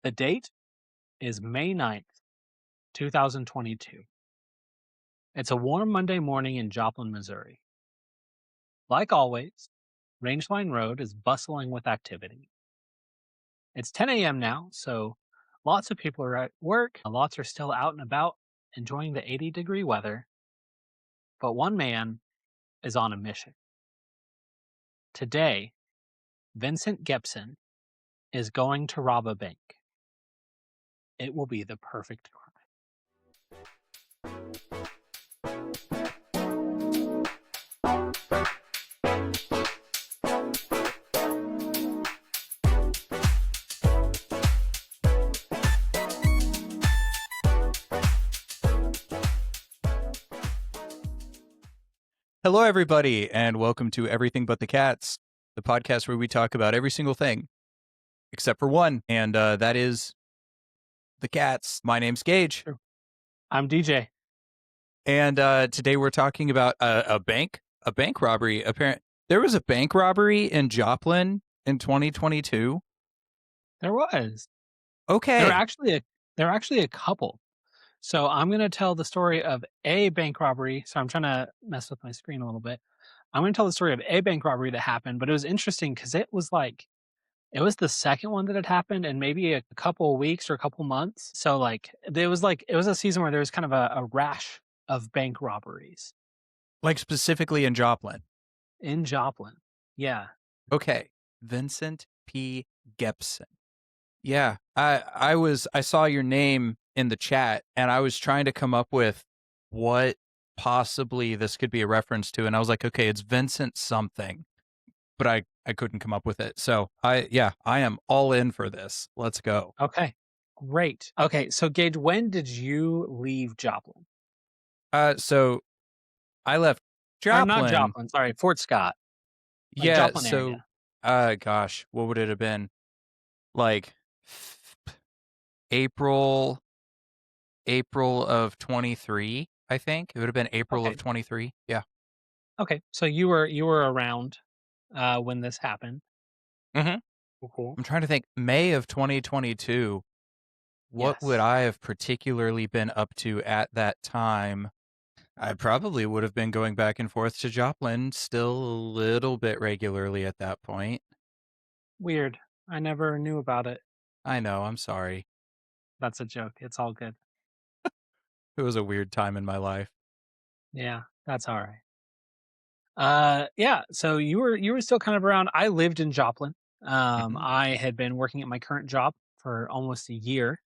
The date is May 9th, 2022. It's a warm Monday morning in Joplin, Missouri. Like always, Rangeline Road is bustling with activity. It's 10 a.m. now, so lots of people are at work, lots are still out and about enjoying the 80-degree weather, but one man is on a mission. Today, Vincent Gepson is going to rob a bank. It will be the perfect crime. Hello, everybody, and welcome to Everything But the Cats, the podcast where we talk about every single thing except for one, and that is the cats. My name's Gage, True. I'm DJ. and today we're talking about a bank robbery. There was a bank robbery in Joplin in 2022. There was. Okay. There were actually a couple. So I'm going to tell the story of a bank robbery. So I'm trying to mess with my screen a little bit. I'm going to tell the story of a bank robbery that happened, but it was interesting because it was the second one that had happened in maybe a couple of weeks or a couple months. So it was a season where there was kind of a rash of bank robberies Like specifically in Joplin. in Joplin. Yeah. Okay. Vincent P. Gepson. Yeah, I saw your name in the chat, and I was trying to come up with what possibly this could be a reference to, and I was like, okay, it's Vincent something, but I couldn't come up with it. So I am all in for this. Let's go. Okay. Great. Okay. So Gage, when did you leave Joplin? So I left Or not Joplin. Joplin, sorry, Fort Scott. Like Yeah, Joplin so area. gosh, what would it have been? Like April of 23, I think. It would have been April of 23. Yeah. Okay. So you were around when this happened. Mm-hmm. Cool. I'm trying to think. May of 2022. What would Yes. I have particularly been up to at that time? I probably would have been going back and forth to Joplin still a little bit regularly at that point. Weird. I never knew about it. I know. I'm sorry. That's a joke. It's all good. It was a weird time in my life. Yeah, that's all right. Yeah, so you were still kind of around. I lived in Joplin. Mhm. I had been working at my current job for almost a year.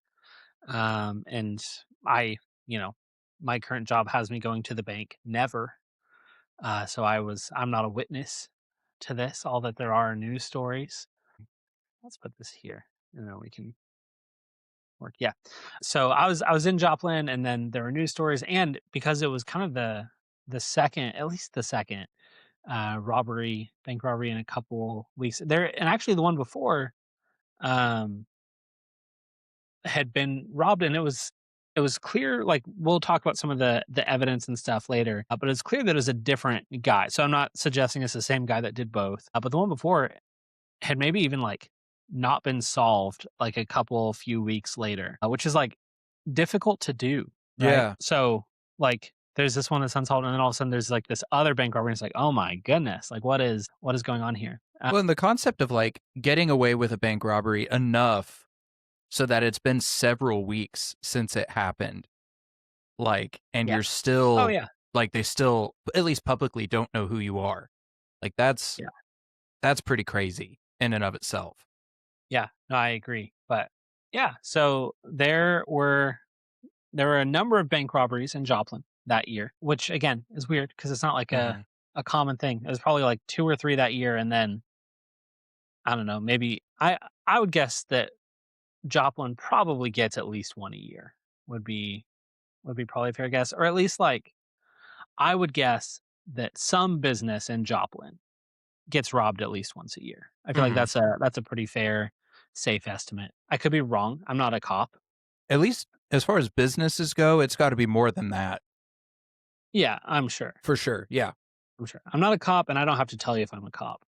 And I, you know, my current job has me going to the bank never. So I'm not a witness to this, all that there are news stories. Let's put this here and then we can work. Yeah. So I was in Joplin and then there were news stories, and because it was kind of the second, at least the second bank robbery in a couple weeks there, and actually the one before um had been robbed, and it was clear, like we'll talk about some of the evidence and stuff later, but it's clear that it was a different guy. So I'm not suggesting it's the same guy that did both, but the one before had maybe even not been solved like a few weeks later, which is like difficult to do, right? Yeah. So like there's this one that's unsolved, and then all of a sudden there's like this other bank robbery, and it's like, oh my goodness, like what is going on here? Well, and the concept of like getting away with a bank robbery enough so that it's been several weeks since it happened, like, and Yeah. you're Oh still yeah. like, they still, at least publicly, don't know who you are. Like, that's Yeah. pretty crazy in and of itself. Yeah. No, I agree. But yeah, so there were a number of bank robberies in Joplin that year, which again is weird because it's not like Mhm. a common thing. It was probably like two or three that year, and then I don't know, maybe I would guess that Joplin probably gets at least one a year. Would be probably a fair guess, or at least like I would guess that some business in Joplin gets robbed at least once a year. I feel like Mhm. that's a pretty fair, safe estimate. I could be wrong. I'm not a cop. At least as far as businesses go, it's gotta be more than that. Yeah, I'm sure. For sure, yeah. I'm sure. I'm not a cop, and I don't have to tell you if I'm a cop.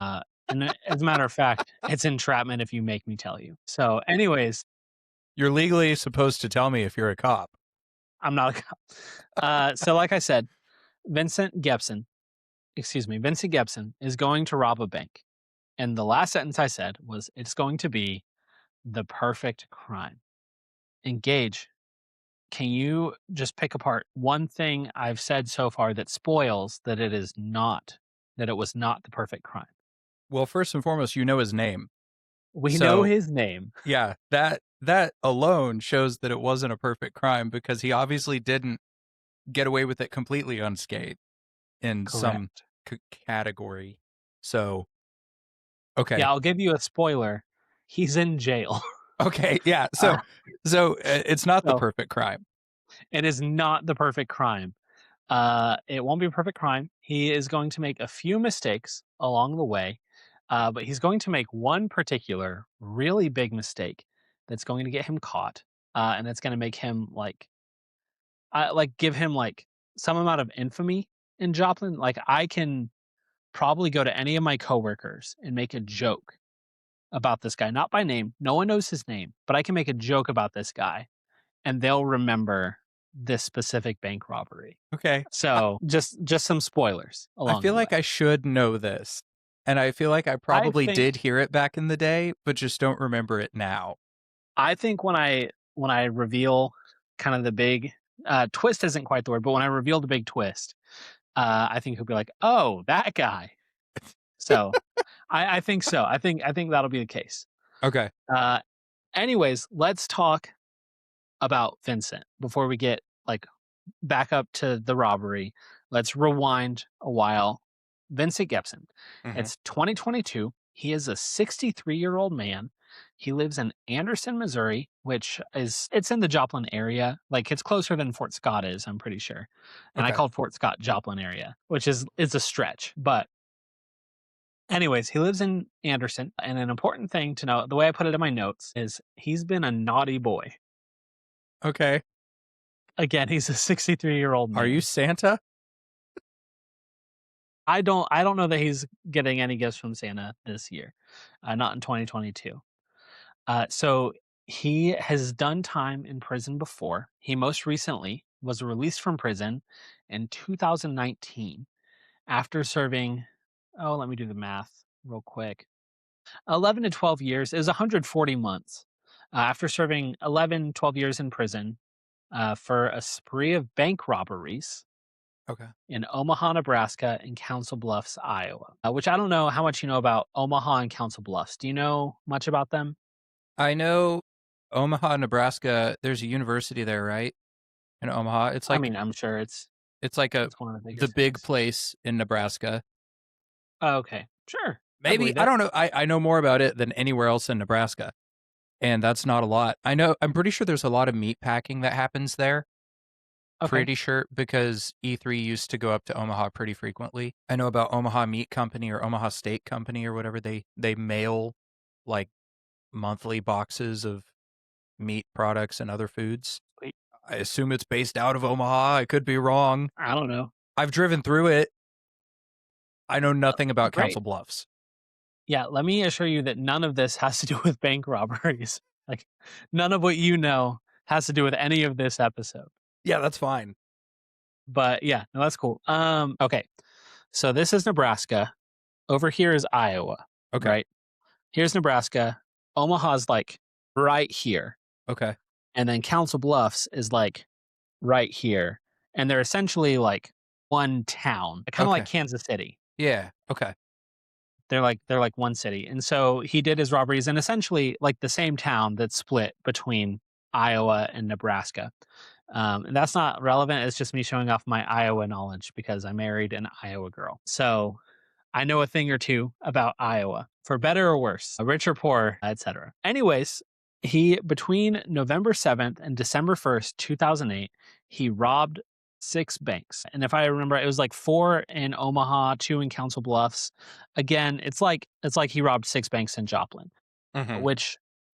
And as a matter of fact, it's entrapment if you make me tell you. So, anyways, You're legally supposed to tell me if you're a cop. I'm not a cop. So like I said, Vincent Gepson is going to rob a bank. And the last sentence I said was, it's going to be the perfect crime. Engage. Can you just pick apart one thing I've said so far that spoils that it was not the perfect crime? Well, first and foremost, you know his name. We know So his name. yeah, that alone shows that it wasn't a perfect crime because he obviously didn't get away with it completely unscathed in some Correct. category. So okay, Yeah, I'll give you a spoiler. He's in jail. okay, yeah. Uh, So it's not the so perfect crime. it is not the perfect crime. It won't be a perfect crime. He is going to make a few mistakes along the way, but he's going to make one particular really big mistake that's going to get him caught, and that's going to make him like give him like some amount of infamy in Joplin. Like I can probably go to any of my coworkers and make a joke about this guy, not by name. No one knows his name, but I can make a joke about this guy, and they'll remember this specific bank robbery. Okay. So just some spoilers I along feel the way. like I should know this. And I feel like I I probably think did hear it back in the day, but just don't remember it now. I think when I reveal kind of the big twist isn't quite the word, but when I reveal the big twist, I think he'll be like, "Oh, that guy." So I think so. I think that'll be the case. Okay. Uh, anyways, let's talk about Vincent before we get like back up to the robbery. Let's rewind a while. Vincent Gepson. Hmm. It's 2022. He is a 63-year-old man. He lives in Anderson, Missouri, which is it's in the Joplin area. Like it's closer than Fort Scott is, I'm pretty sure. And I Okay. called Fort Scott Joplin area, which is a stretch. But anyways, he lives in Anderson. And an important thing to know, the way I put it in my notes is he's been a naughty boy. Okay. Again, he's a 63-year-old Are you man. Santa? I don't know that he's getting any gifts from Santa this year, not in 2022. So he has done time in prison before. He most recently was released from prison in 2019 after serving, oh, let me do the math real quick. 11 to 12 years is 140 months. After serving 11, 12 years in prison for a spree of bank robberies Okay. in Omaha, Nebraska, and Council Bluffs, Iowa. Which I don't know how much you know about Omaha and Council Bluffs. Do you know much about them? I know Omaha, Nebraska, there's a university there, right? In Omaha. I mean, I'm sure It's like a it's one of the bigger the big cities. place in Nebraska. Oh, okay, sure, I Maybe believe I it. don't know. I know more about it than anywhere else in Nebraska. And that's not a lot. I'm pretty sure there's a lot of meat packing that happens there. Okay, Pretty sure because E3 used to go up to Omaha pretty frequently. I know about Omaha Meat Company or Omaha Steak Company or whatever. They mail like monthly boxes of meat products and other foods. wait, I assume it's based out of Omaha. I could be wrong. I don't know. I've driven through it. I know nothing about Great. Council Bluffs. Yeah, let me assure you that none of this has to do with bank robberies. Like, none of what you know has to do with any of this episode. Yeah, that's fine. But yeah, no, that's cool. Okay, so this is Nebraska. Over here is Iowa, Okay. right? Here's Nebraska. Omaha's like right here. Okay. And then Council Bluffs is like right here. And they're essentially like one town, kind of like Okay. Kansas City. Yeah. Okay. They're like one city. And so he did his robberies in essentially like the same town that's split between Iowa and Nebraska. And that's not relevant. It's just me showing off my Iowa knowledge because I married an Iowa girl. So I know a thing or two about Iowa, for better or worse, rich or poor, etc. Anyways, he between November 7th and December 1st, 2008, he robbed 6 banks. And if I remember, it was like 4 in Omaha, 2 in Council Bluffs. Again, it's like he robbed 6 banks in Joplin, Hmm. which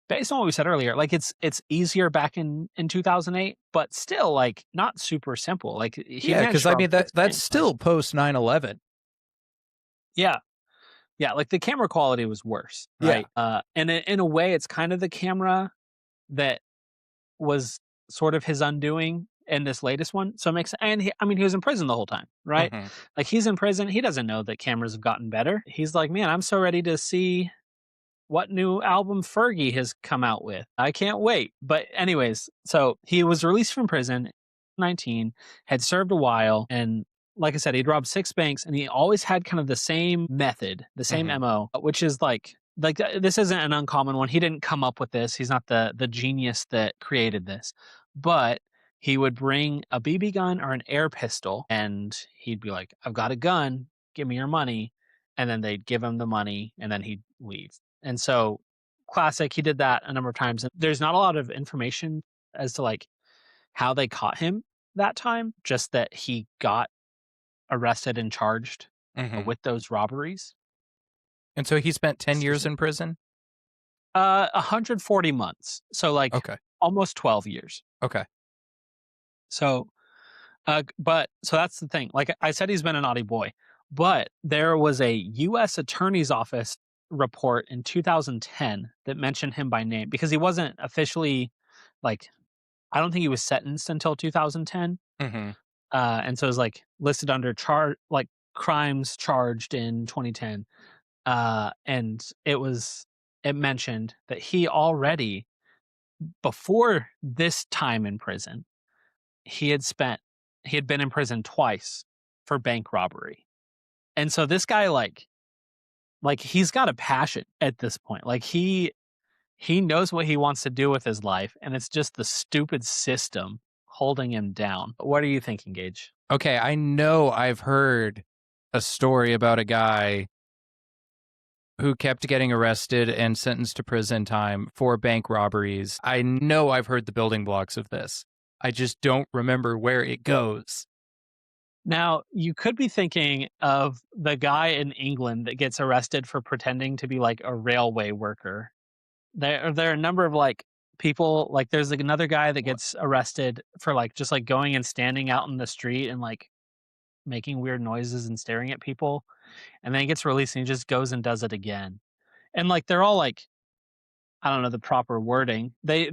based on what we said earlier, like it's easier back in 2008, but still like not super simple. Like he Yeah, managed because to I rob mean that 6 that's banks. Like still post 9/11. yeah, yeah, like the camera quality was worse, Yeah. right? And in a way, it's kind of the camera that was sort of his undoing in this latest one. So it makes and he, I mean, he was in prison the whole time, right? Mm-hmm. Like he's in prison. He doesn't know that cameras have gotten better. He's like, man, I'm so ready to see what new album Fergie has come out with. I can't wait. But anyways, so he was released from prison, 19, had served a while, and like I said, he'd robbed 6 banks, and he always had kind of the same method, the same Mm-hmm. MO, which is this isn't an uncommon one. He didn't come up with this. He's not the genius that created this. But he would bring a BB gun or an air pistol and he'd be like, "I've got a gun, give me your money." And then they'd give him the money and then he'd leave. And so classic, he did that a number of times. There's not a lot of information as to like how they caught him that time, just that he got arrested and charged Mm-hmm. with those robberies. And so he spent 10 years in prison? 140 months. So like Okay. almost 12 years. Okay. So but so that's the thing. Like I said, he's been a naughty boy, but there was a U.S. Attorney's Office report in 2010 that mentioned him by name because he wasn't officially like I don't think he was sentenced until 2010, Mm-hmm. and so it was like listed under crimes charged in 2010, and it mentioned that he already before this time in prison he had spent he had been in prison twice for bank robbery. And so this guy he's got a passion at this point. Like he knows what he wants to do with his life and it's just the stupid system holding him down. What are you thinking, Gage? Okay, I know I've heard a story about a guy who kept getting arrested and sentenced to prison time for bank robberies. I know I've heard the building blocks of this. I just don't remember where it goes. Now, you could be thinking of the guy in England that gets arrested for pretending to be like a railway worker. There are a number of like people like there's like another guy that What? gets arrested for like just like going and standing out in the street and like making weird noises and staring at people, and then he gets released and he just goes and does it again. And like they're all like I don't know the proper wording. They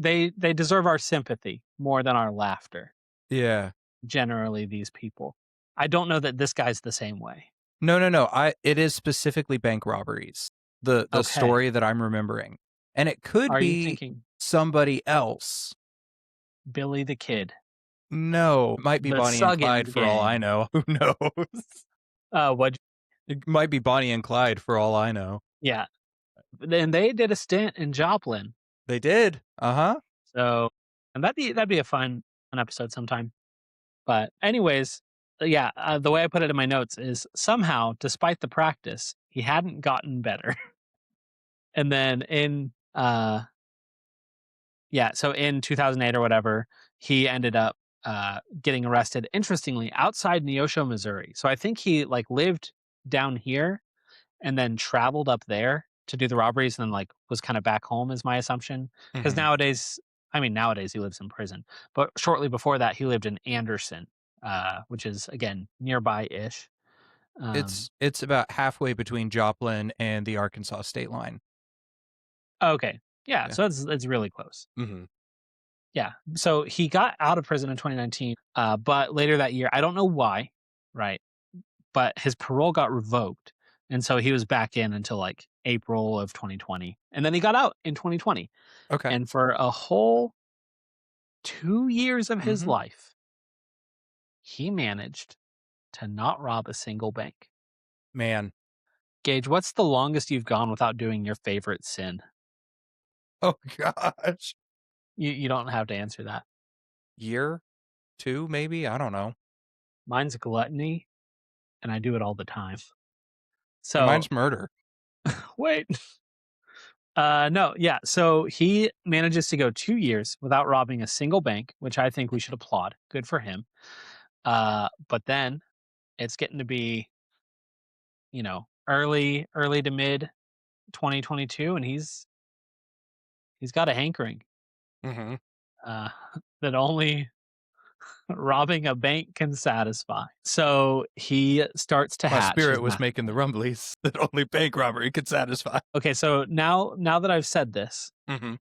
deserve our sympathy more than our laughter. Yeah. Generally, these people. I don't know that this guy's the same way. No, no, no. It is specifically bank robberies. The Okay. story that I'm remembering. And it could Are you be thinking somebody else. Billy the Kid, No, it might be the Bonnie and Clyde Suggins for all I gang? know. Who knows? What? It might be Bonnie and Clyde for all I know. Yeah, and they did a stint in Joplin. They did. Uh-huh. So, and that'd be a fun episode sometime. But anyways, yeah, the way I put it in my notes is somehow, despite the practice, he hadn't gotten better. And then so in 2008 or whatever, he ended up getting arrested. Interestingly, outside Neosho, Missouri. So I think he like lived down here and then traveled up there to do the robberies and then like was kind of back home is my assumption. Because Hmm. nowadays he lives in prison. But shortly before that, he lived in Anderson, which is again nearby ish. It's about halfway between Joplin and the Arkansas state line. Okay. Yeah, Yeah. so it's really close. Mm-hmm. Yeah. So he got out of prison in 2019, but later that year, I don't know why, right? But his parole got revoked. And so he was back in until like April of 2020. And then he got out in 2020. Okay. And for a whole 2 years of his Mm-hmm. life, he managed to not rob a single bank. Man. Gage, what's the longest you've gone without doing your favorite sin? Oh gosh. You don't have to answer that. Year? 2, maybe? I don't know. Mine's gluttony, and I do it all the time. And So mine's murder. wait. No, yeah. So he manages to go 2 years without robbing a single bank, which I think we should applaud. Good for him. But then it's getting to be, early to mid 2022, and he's got a hankering Mm-hmm. uh, that only robbing a bank can satisfy. So he starts to My hatch spirit his was master making the plan. rumblies that only bank robbery could satisfy. Okay, so now that I've said this, Mm-hmm.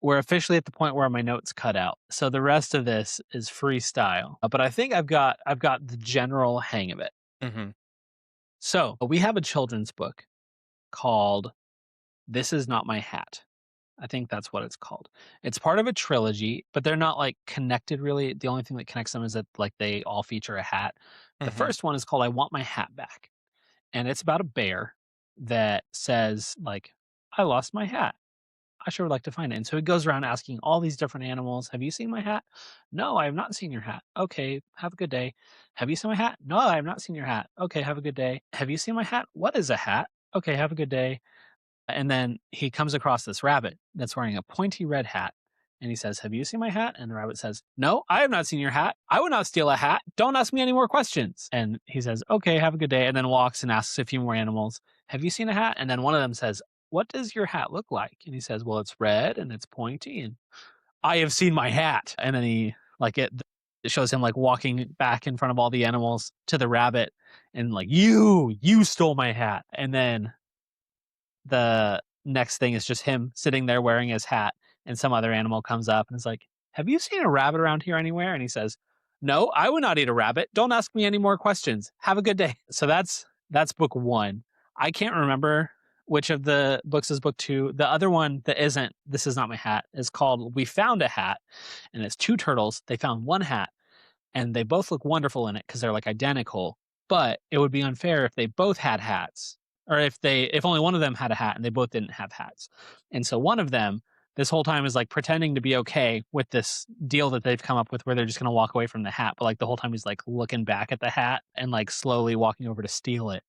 we're officially at the point where my notes cut out. So the rest of this is freestyle. But I think I've got the general hang of it. Mm-hmm. So we have a children's book called This Is Not My Hat. I think that's what it's called. It's part of a trilogy, but they're not like connected really. The only thing that connects them is that like they all feature a hat. The Mm-hmm. first one is called I Want My Hat Back. And it's about a bear that says like, I lost my hat. I sure would like to find it. And so he goes around asking all these different animals, have you seen my hat? No, I have not seen your hat. Okay, have a good day. Have you seen my hat? No, I have not seen your hat. Okay, have a good day. Have you seen my hat? What is a hat? Okay, have a good day. And then he comes across this rabbit that's wearing a pointy red hat. And he says, have you seen my hat? And the rabbit says, no, I have not seen your hat. I would not steal a hat. Don't ask me any more questions. And he says, okay, have a good day. And then walks and asks a few more animals, have you seen a hat? And then one of them says, what does your hat look like? And he says, well, it's red and it's pointy. And I have seen my hat. And then he, like, it shows him like walking back in front of all the animals to the rabbit and like, you stole my hat. And then the next thing is just him sitting there wearing his hat, and some other animal comes up and is like, have you seen a rabbit around here anywhere? And he says, no, I would not eat a rabbit. Don't ask me any more questions. Have a good day. So that's book one. I can't remember which of the books is book two. The other one that isn't This Is Not My Hat is called We Found a Hat, and it's two turtles. They found one hat and they both look wonderful in it because they're like identical. But it would be unfair if they both had hats, or if only one of them had a hat and they both didn't have hats. And so one of them this whole time is like pretending to be okay with this deal that they've come up with where they're just going to walk away from the hat, but like the whole time he's like looking back at the hat and like slowly walking over to steal it.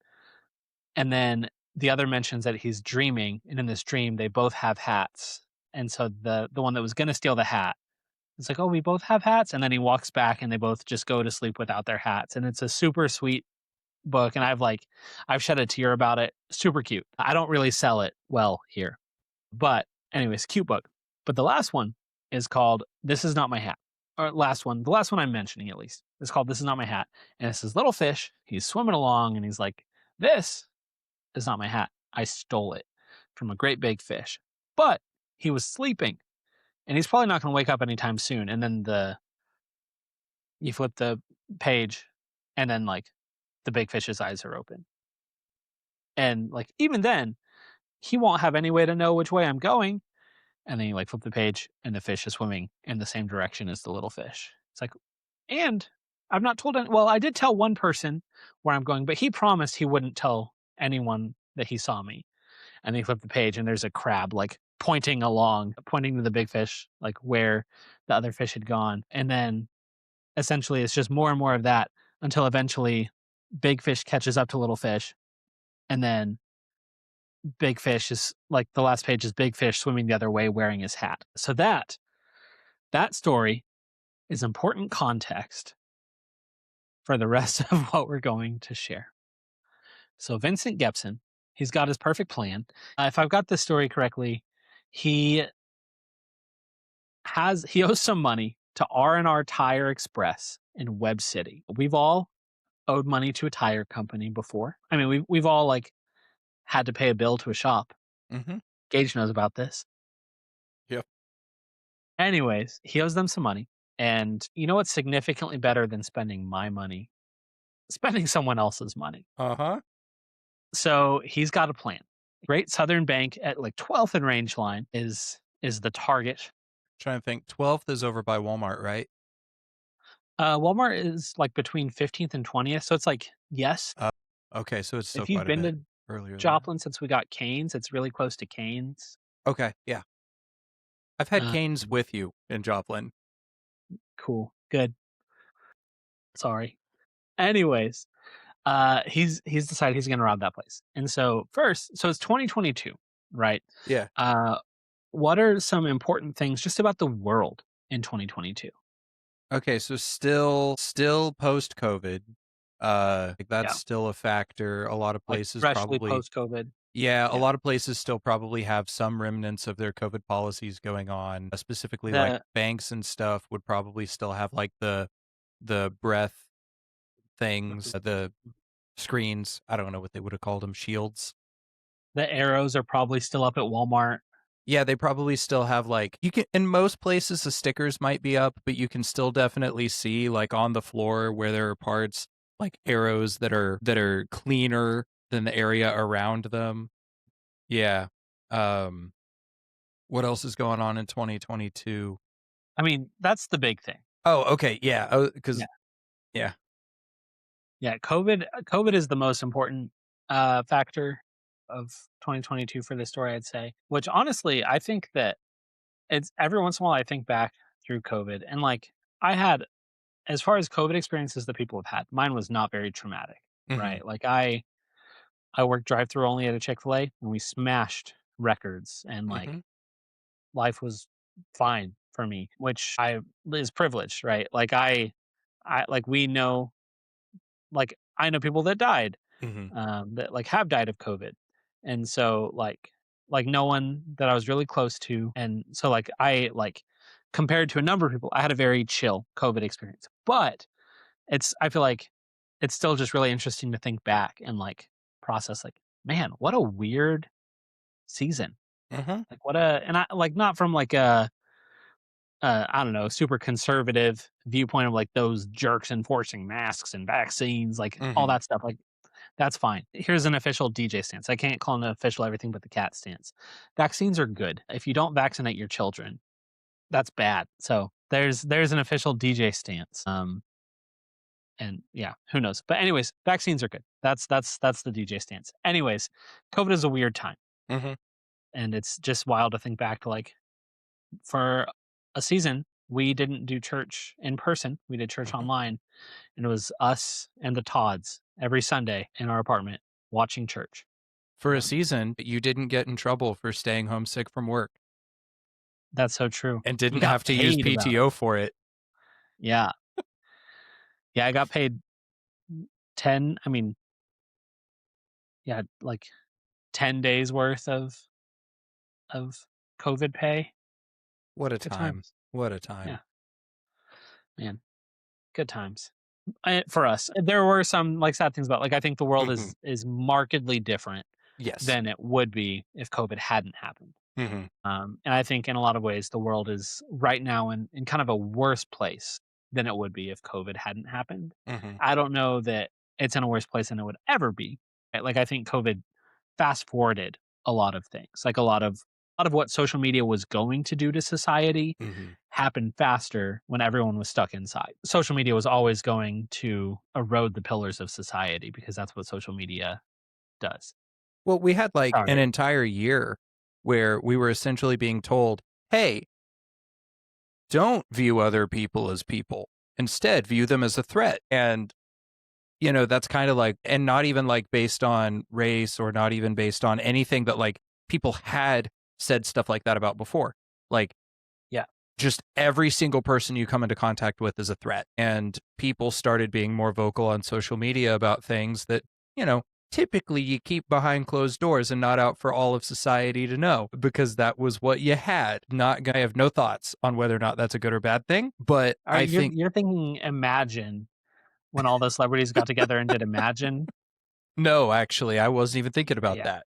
And then the other mentions that he's dreaming, and in this dream they both have hats. And so the one that was going to steal the hat, it's like, "Oh, we both have hats," and then he walks back and they both just go to sleep without their hats, and it's a super sweet book, and I've shed a tear about it. Super cute. I don't really sell it well here, but anyways, cute book. But the last one is called This Is Not My Hat. Or the last one I'm mentioning at least, is called This Is Not My Hat, and it's this little fish, he's swimming along, and he's like, "This is not my hat. I stole it from a great big fish." But he was sleeping, and he's probably not gonna wake up anytime soon, and then the you flip the page, and then, like, the big fish's eyes are open. And, like, even then, he won't have any way to know which way I'm going, and then you, like, flip the page, and the fish is swimming in the same direction as the little fish. It's like, and I've not told any well, I did tell one person where I'm going, but he promised he wouldn't tell anyone that he saw me. And then you flip the page, and there's a crab, like, pointing to the big fish, like, where the other fish had gone, and then essentially it's just more and more of that until eventually big fish catches up to little fish, and then big fish is like the last page is big fish swimming the other way wearing his hat. So that story is important context for the rest of what we're going to share. So Vincent Gepson, he's got his perfect plan. If I've got this story correctly, he he owes some money to R&R Tire Express in Webb City. We've all owed money to a tire company before. I mean, we've all like had to pay a bill to a shop. Mm-hmm. Gage knows about this. Yep. Anyways, he owes them some money. And you know what's significantly better than spending my money? Spending someone else's money. Uh-huh. So he's got a plan. Great Southern Bank at like 12th and Range Line is the target. Trying to think. 12th is over by Walmart, right? Walmart is like between 15th and 20th. So it's like, yes, Uh, okay, so it's still if you've quite a been bit to earlier there. Joplin since we got Canes, it's really close to Canes. Okay, yeah. I've had Uh, canes with you in Joplin. cool. Good. Sorry. Anyways, he's decided he's gonna rob that place. And so first, so it's 2022, right? Yeah. Uh, what are some important things just about the world in 2022? Okay, so still post COVID. Like that's Yeah, still a factor. A lot of like places freshly probably post-COVID. yeah, a Yeah, lot of places still probably have some remnants of their COVID policies going on. Specifically like the banks and stuff would probably still have like the breath things, the screens. I don't know what they would have called them, shields. the arrows are probably still up at Walmart. Yeah, they probably still have like you can in most places the stickers might be up, but you can still definitely see like on the floor where there are parts like arrows that are cleaner than the area around them. Yeah. Um what else is going on in 2022? I mean, that's the big thing. Oh, okay. Yeah. Oh, Yeah. cuz yeah. Yeah, COVID is the most important, factor of 2022 for this story, I'd say, which honestly, I think that it's every once in a while I think back through COVID and, like, I had as far as COVID experiences that people have had, mine was not very traumatic, Mhm. right? Like, I worked drive-through only at a Chick-fil-A, and we smashed records, and, like, Mhm. life was fine for me, which I is privileged, right? I like, we know like, I know people that died, Mhm. that, like, have died of COVID, and so, like, no one that I was really close to, and so, like, compared to a number of people, I had a very chill COVID experience, but I feel like it's still just really interesting to think back and, like, process, like, "Man, what a weird season." Mhm. Like, what a and I like, not from, like, I don't know, super conservative viewpoint of, like, those jerks enforcing masks and vaccines, like, all Mhm. that stuff, like, that's fine. Here's an official DJ stance. I can't call an official everything but the cat stance. Vaccines are good. If you don't vaccinate your children, that's bad. So there's an official DJ stance. And yeah, who knows? But anyways, vaccines are good. That's the DJ stance. Anyways, COVID is a weird time, Mhm. and it's just wild to think back to like for a season we didn't do church in person. We did church Mhm. online, and it was us and the Todds every Sunday in our apartment watching church. For a Um, season, you didn't get in trouble for staying homesick from work That's so true. and You didn't got have to use paid about it. PTO for it. Yeah. Yeah, I got paid 10 I mean, yeah, like 10 days worth of COVID pay. What a Good time. times. What a time. Yeah, man, good times. For us, there were some, like, sad things about I think the world Mhm. is markedly different Yes. than it would be if COVID hadn't happened. Mhm. And I think in a lot of ways, the world is right now in kind of a worse place than it would be if COVID hadn't happened. Mhm. I don't know that it's in a worse place than it would ever be. Right? Like I think COVID fast forwarded a lot of things. Like a lot of what social media was going to do to society Mhm. happened faster when everyone was stuck inside. Social media was always going to erode the pillars of society because that's what social media does. Well, we had like an Sorry. entire year where we were essentially being told, "Hey, don't view other people as people. Instead, view them as a threat." And that's kind of like and not even like based on race or not even based on anything that like people had said stuff like that about before. Like Yeah. just every single person you come into contact with is a threat. And people started being more vocal on social media about things that, you know, typically you keep behind closed doors and not out for all of society to know because that was what you had. Not I have no thoughts on whether or not that's a good or bad thing, but Are I you're think you're thinking Imagine when all the celebrities got together and did Imagine? no, actually, I wasn't even thinking about Yeah, that.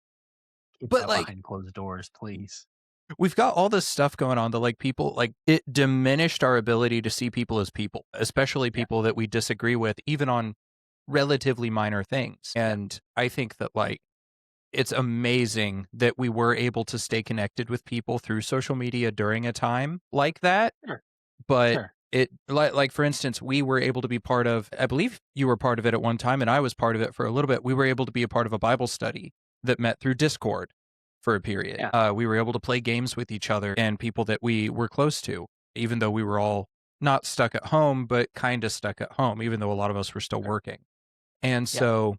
keep But that like behind closed doors, please. we've got all this stuff going on that like people like it diminished our ability to see people as people, especially Yeah, people that we disagree with even on relatively minor things. yeah, And I think that like it's amazing that we were able to stay connected with people through social media during a time like that. sure, But sure. it like for instance, we were able to be part of I believe you were part of it at one time and I was part of it for a little bit. We were able to be a part of a Bible study that met through Discord for a period. Yeah, We were able to play games with each other and people that we were close to, even though we were all not stuck at home, but kind of stuck at home, even though a lot of us were still sure. working. And Yeah, so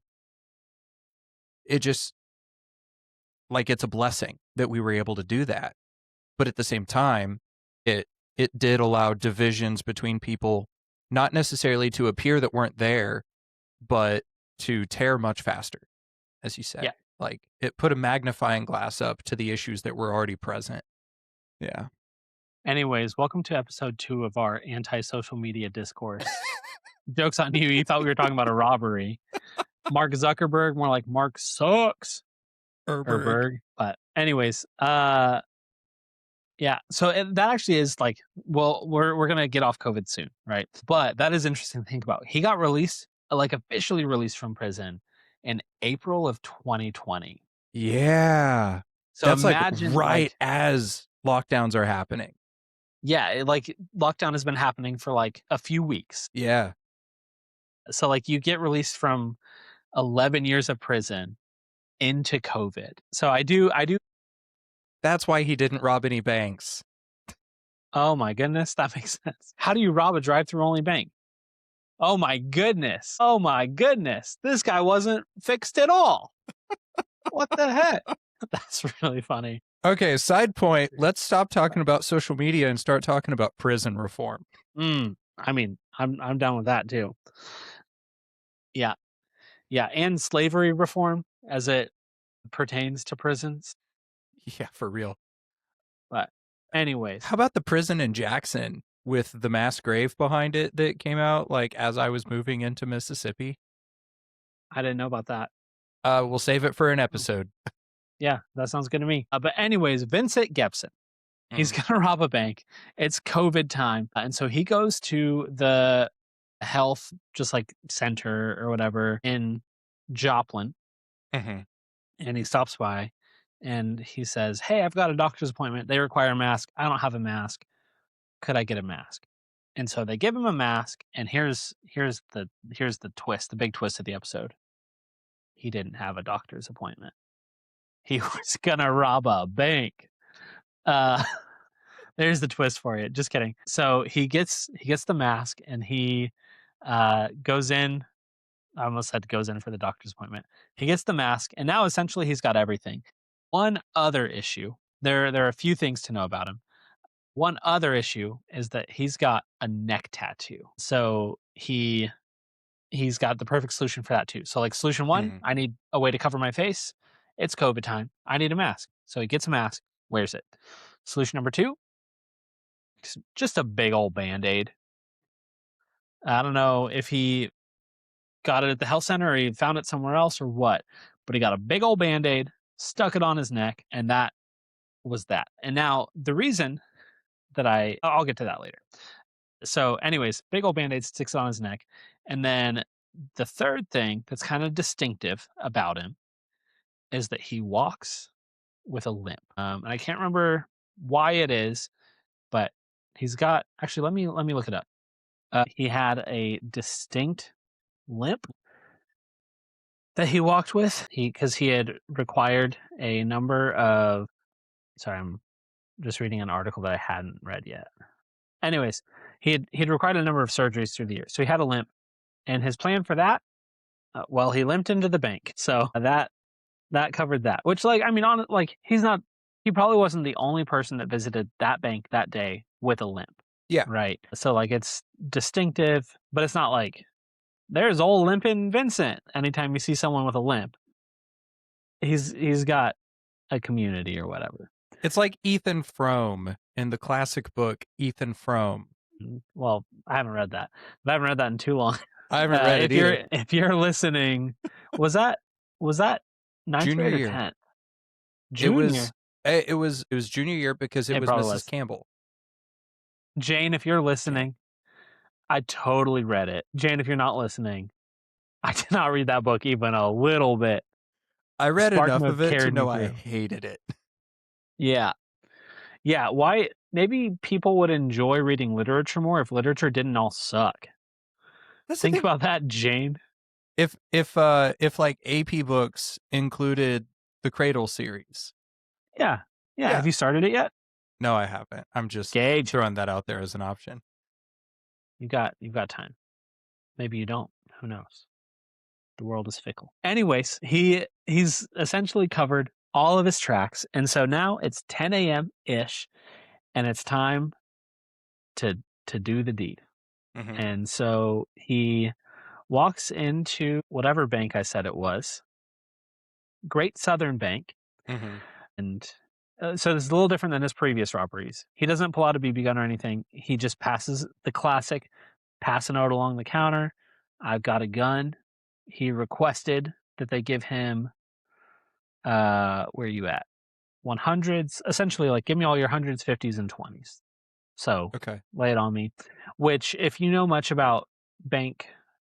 it just like it's a blessing that we were able to do that. But at the same time, it it did allow divisions between people, not necessarily to appear that weren't there, but to tear much faster, as you said. yeah. Like it put a magnifying glass up to the issues that were already present. Yeah. Anyways, welcome to episode 2 of our anti-social media discourse. Joke's on you, you thought we were talking about a robbery. Mark Zuckerberg, more like Mark sucks, or Herberg. Berg. But anyways, Yeah. So that actually is like, well, we're gonna get off COVID soon, right? But that is interesting to think about. He got released, like officially released from prison in April of 2020. Yeah. So That's like imagine, right like, as lockdowns are happening. yeah, like lockdown has been happening for like a few weeks. Yeah. So like you get released from 11 years of prison into COVID. So I do. That's why he didn't rob any banks. Oh my goodness, that makes sense. How do you rob a drive-through only bank? Oh my goodness. Oh my goodness. This guy wasn't fixed at all. What the heck? That's really funny. Okay, side point, let's stop talking about social media and start talking about prison reform. I mean, I'm down with that too. Yeah. Yeah, and slavery reform as it pertains to prisons. Yeah, for real. But How anyways, about the prison in Jackson with the mass grave behind it that came out like as I was moving into Mississippi? I didn't know about that. We'll save it for an Hmm. episode. Yeah, that sounds good to me. But anyways, Vincent Gepson, he's Mm. gonna rob a bank. It's COVID time, and so he goes to the health, just like center or whatever in Joplin, Mm-hmm. and he stops by, and he says, "Hey, I've got a doctor's appointment. They require a mask. I don't have a mask. Could I get a mask?" And so they give him a mask, and here's the twist, the big twist of the episode. He didn't have a doctor's appointment. He was gonna rob a bank. Uh, there's the twist for you. Just kidding. So he gets the mask and he goes in. I almost said goes in for the doctor's appointment. He gets the mask and now essentially he's got everything. One other issue. There are a few things to know about him. One other issue is that he's got a neck tattoo. So he's got the perfect solution for that too. So like solution one, Mm-hmm. I need a way to cover my face. It's COVID time. I need a mask. So he gets a mask, wears it. Solution number two, just a big old band-aid. I don't know if he got it at the health center or he found it somewhere else or what, but he got a big old band-aid, stuck it on his neck, and that was that. And now the reason that I'll get to that later. So, anyways, big old band-aid sticks on his neck. And then the third thing that's kind of distinctive about him is that he walks with a limp. And I can't remember why it is, but he's got actually let me look it up. He had a distinct limp that he walked with. He had required a number of sorry, I'm just reading an article that I hadn't read yet. Anyways, he had required a number of surgeries through the years. So he had a limp and his plan for that, well, he limped into the bank. So that covered that. Which like I mean on like he probably wasn't the only person that visited that bank that day with a limp. Yeah. Right. So like it's distinctive, but it's not like there's old limping Vincent. Anytime you see someone with a limp, he's got a community or whatever. It's like Ethan Frome in the classic book Ethan Frome. Well, I haven't read that. But I haven't read that in too long. I haven't read it either. If you're listening, was that was that ninth Junior grade or year. 10th? It Junior. was it was junior year because it It was probably Mrs. was. Campbell. Jane, if you're Okay. listening, I totally read it. Jane, if you're not listening, I did not read that book even a little bit. I read Spark enough Note of it to carried me know I through. hated it. Yeah. Yeah. Why? Maybe people would enjoy reading literature more if literature didn't all suck. That's the Think thing. about that, Jane. If like AP books included the Cradle series. Yeah. Yeah. Yeah. Have you started it yet? No, I haven't. I'm just Gage. throwing that out there as an option. You've got time. Maybe you don't. Who knows? The world is fickle. Anyways, he's essentially covered all of his tracks, and so now it's 10 a.m. ish, and it's time to do the deed. Mm-hmm. And so he walks into whatever bank I said it was, Great Southern Bank, Mm-hmm. and so this is a little different than his previous robberies. He doesn't pull out a BB gun or anything. He just passes the classic, pass a note along the counter. I've got a gun. He requested that they give him where are you at? 100s, essentially like give me all your hundreds, 50s, and 20s. So Okay. lay it on me. Which, if you know much about bank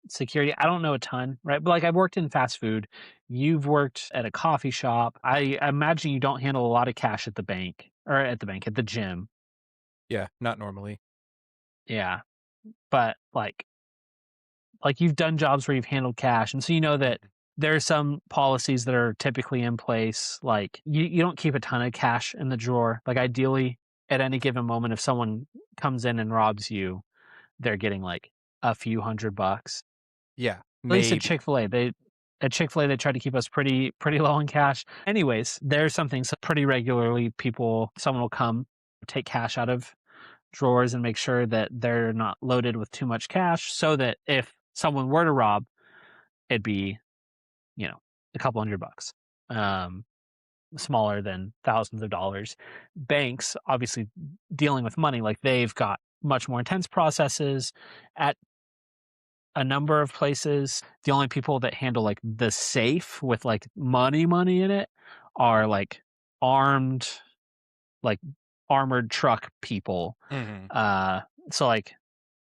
security, I don't know a ton, right? But like I've worked in fast food, you've worked at a coffee shop. I imagine you don't handle a lot of cash at the bank or at the gym. Yeah, not normally. Yeah. But like you've done jobs where you've handled cash, and so you know that Mhm. there are some policies that are typically in place. Like you don't keep a ton of cash in the drawer. Like ideally, at any given moment, if someone comes in and robs you, they're getting like a few $100. Yeah, At least maybe. At Chick-fil-A they try to keep us pretty low in cash. Anyways, there's something so pretty regularly someone will come take cash out of drawers and make sure that they're not loaded with too much cash so that if someone were to rob, it'd be, you know, a couple $100. Um, Smaller than thousands of dollars. Banks, obviously dealing with money, like they've got much more intense processes at a number of places. The only people that handle like the safe with like money in it are like armed, like armored truck people. Mhm. Uh, so like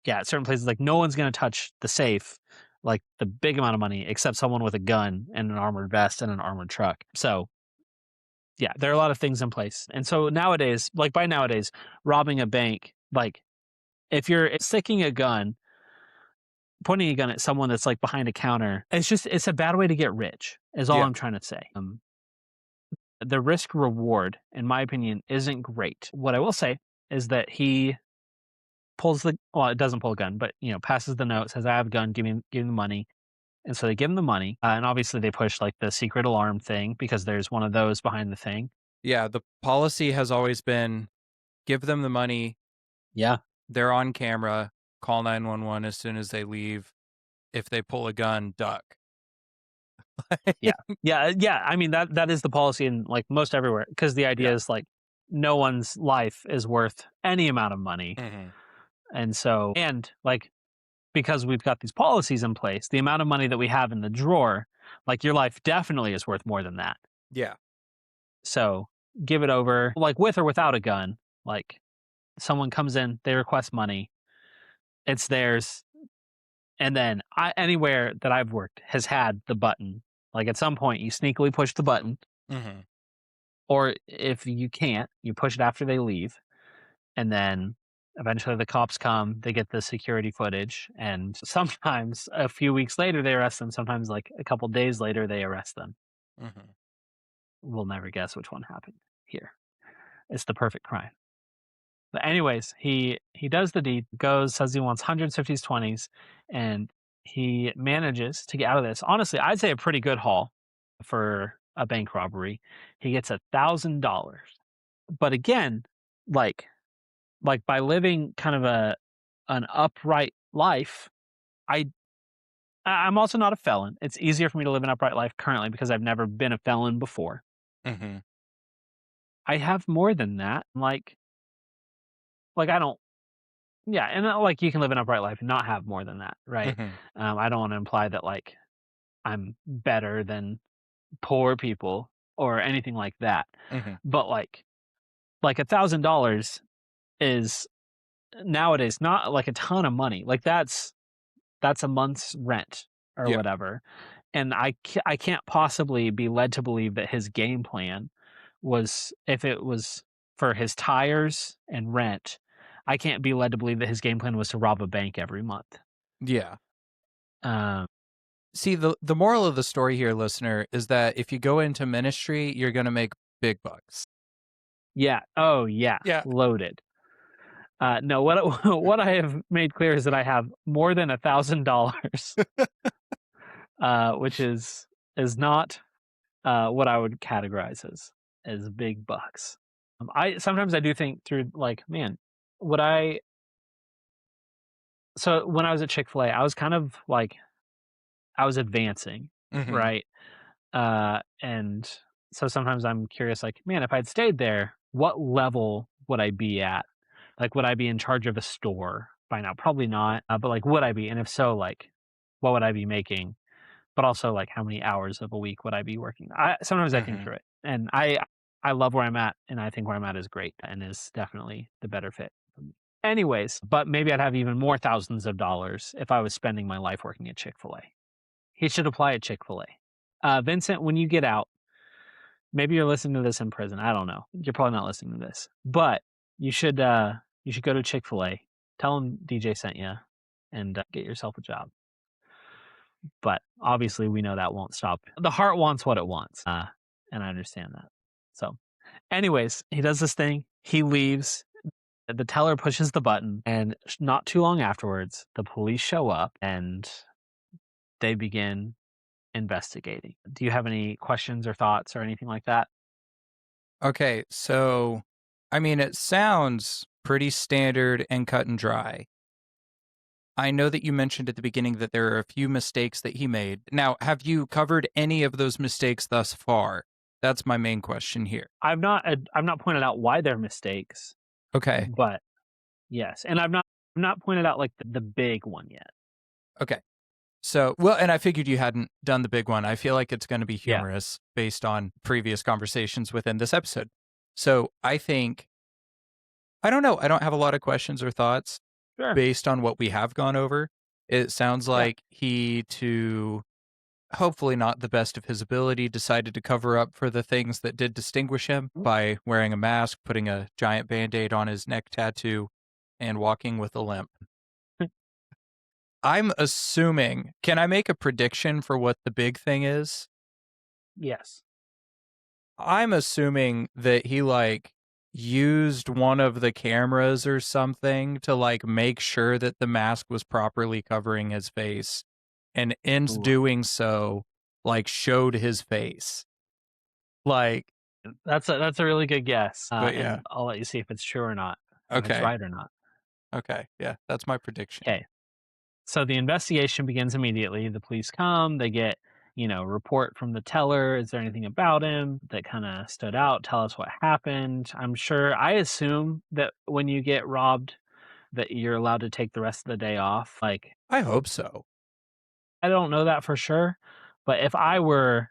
yeah, at certain places, like no one's gonna touch the safe, like the big amount of money, except someone with a gun and an armored vest and an armored truck. So yeah, there are a lot of things in place. And so nowadays, like by nowadays, robbing a bank, like if you're sticking a gun, pointing a gun at someone that's like behind a counter, it's a bad way to get rich, is all Yeah. I'm trying to say. The risk reward, in my opinion, isn't great. What I will say is that he it doesn't pull a gun, but passes the note, says, I have a gun, give me the money. And so they give him the money. And obviously they push like the secret alarm thing because there's one of those behind the thing. Yeah, the policy has always been give them the money, Yeah. they're on camera, call 911 as soon as they leave. If they pull a gun, duck. Yeah. Yeah. Yeah. I mean, that is the policy in like most everywhere because the idea Yeah. is like no one's life is worth any amount of money. Mhm. And so, and like, because we've got these policies in place, the amount of money that we have in the drawer, like your life definitely is worth more than that. Yeah. So give it over, like with or without a gun. Like someone comes in, they request money, it's theirs. And then anywhere that I've worked has had the button. Like at some point, you sneakily push the button, Mhm. or if you can't, you push it after they leave. And then eventually the cops come, they get the security footage. And sometimes a few weeks later, they arrest them. Sometimes, like a couple days later, they arrest them. Mhm. We'll never guess which one happened here. It's the perfect crime. But anyways, he does the deed, goes, says he wants hundreds, fifties, 20s, and he manages to get out of this. Honestly, I'd say a pretty good haul for a bank robbery. He gets $1,000. But again, like by living kind of an upright life, I I'm also not a felon. It's easier for me to live an upright life currently because I've never been a felon before. Mhm. I have more than that. Like I don't. Yeah, and, like, you can live an upright life and not have more than that, right? Mhm. I don't wanna imply that, like, I'm better than poor people or anything like that, Mhm. but, like, $1,000 is nowadays not, like, a ton of money, like, that's a month's rent or Yeah. whatever, and I can't possibly be led to believe that his game plan was if it was for his tires and rent, I can't be led to believe that his game plan was to rob a bank every month. Yeah. Um, See, the moral of the story here, listener, is that if you go into ministry, you're going to make big bucks. yeah. Oh, yeah. Yeah. Loaded. No, what what I have made clear is that I have more than $1,000, which is not what I would categorize as big bucks. I sometimes I do think through like, man, would I? So when I was at Chick-fil-A, I was kind of like I was advancing, Mhm. right? And so sometimes I'm curious, like, man, if I'd stayed there, what level would I be at? Like, would I be in charge of a store by now? Probably not. But like, would I be? And if so, like, what would I be making? But also, like, how many hours of a week would I be working? Sometimes I think Mhm. through it, and I I love where I'm at, and I think where I'm at is great and is definitely the better fit for me. Anyways, but maybe I'd have even more thousands of dollars if I was spending my life working at Chick-fil-A. He should apply at Chick-fil-A. Vincent, when you get out, maybe you're listening to this in prison. I don't know. You're probably not listening to this, but you should go to Chick-fil-A. Tell them DJ sent you, and get yourself a job. But obviously, we know that won't stop. The heart wants what it wants, and I understand that. So, anyways, he does this thing. He leaves. The teller pushes the button, and not too long afterwards, the police show up and they begin investigating. Do you have any questions or thoughts or anything like that? Okay, so I mean, it sounds pretty standard and cut and dry. I know that you mentioned at the beginning that there are a few mistakes that he made. Now, have you covered any of those mistakes thus far? That's my main question here. I've not pointed out why they're mistakes, Okay. but yes, and I've not pointed out like the big one yet. Okay. So, well, and I figured you hadn't done the big one. I feel like it's going to be Yeah, humorous based on previous conversations within this episode. So, I think, I don't know. I don't have a lot of questions or thoughts sure. based on what we have gone over. It sounds Yeah, like he, to hopefully not the best of his ability, decided to cover up for the things that did distinguish him by wearing a mask, putting a giant band-aid on his neck tattoo, and walking with a limp. I'm assuming, can I make a prediction for what the big thing is? yes. I'm assuming that he like used one of the cameras or something to like make sure that the mask was properly covering his face, and in Ooh, doing so like showed his face. Like, that's a really good guess, but and yeah. I'll let you see if it's true or not, if it's Okay. right or not. Okay. Yeah, that's my prediction. Okay. So the investigation begins immediately. The police come, they get, report from the teller. Is there anything about him that kind of stood out? Tell us what happened. I assume that when you get robbed, that you're allowed to take the rest of the day off. Like, I hope so. I don't know that for sure, but if I were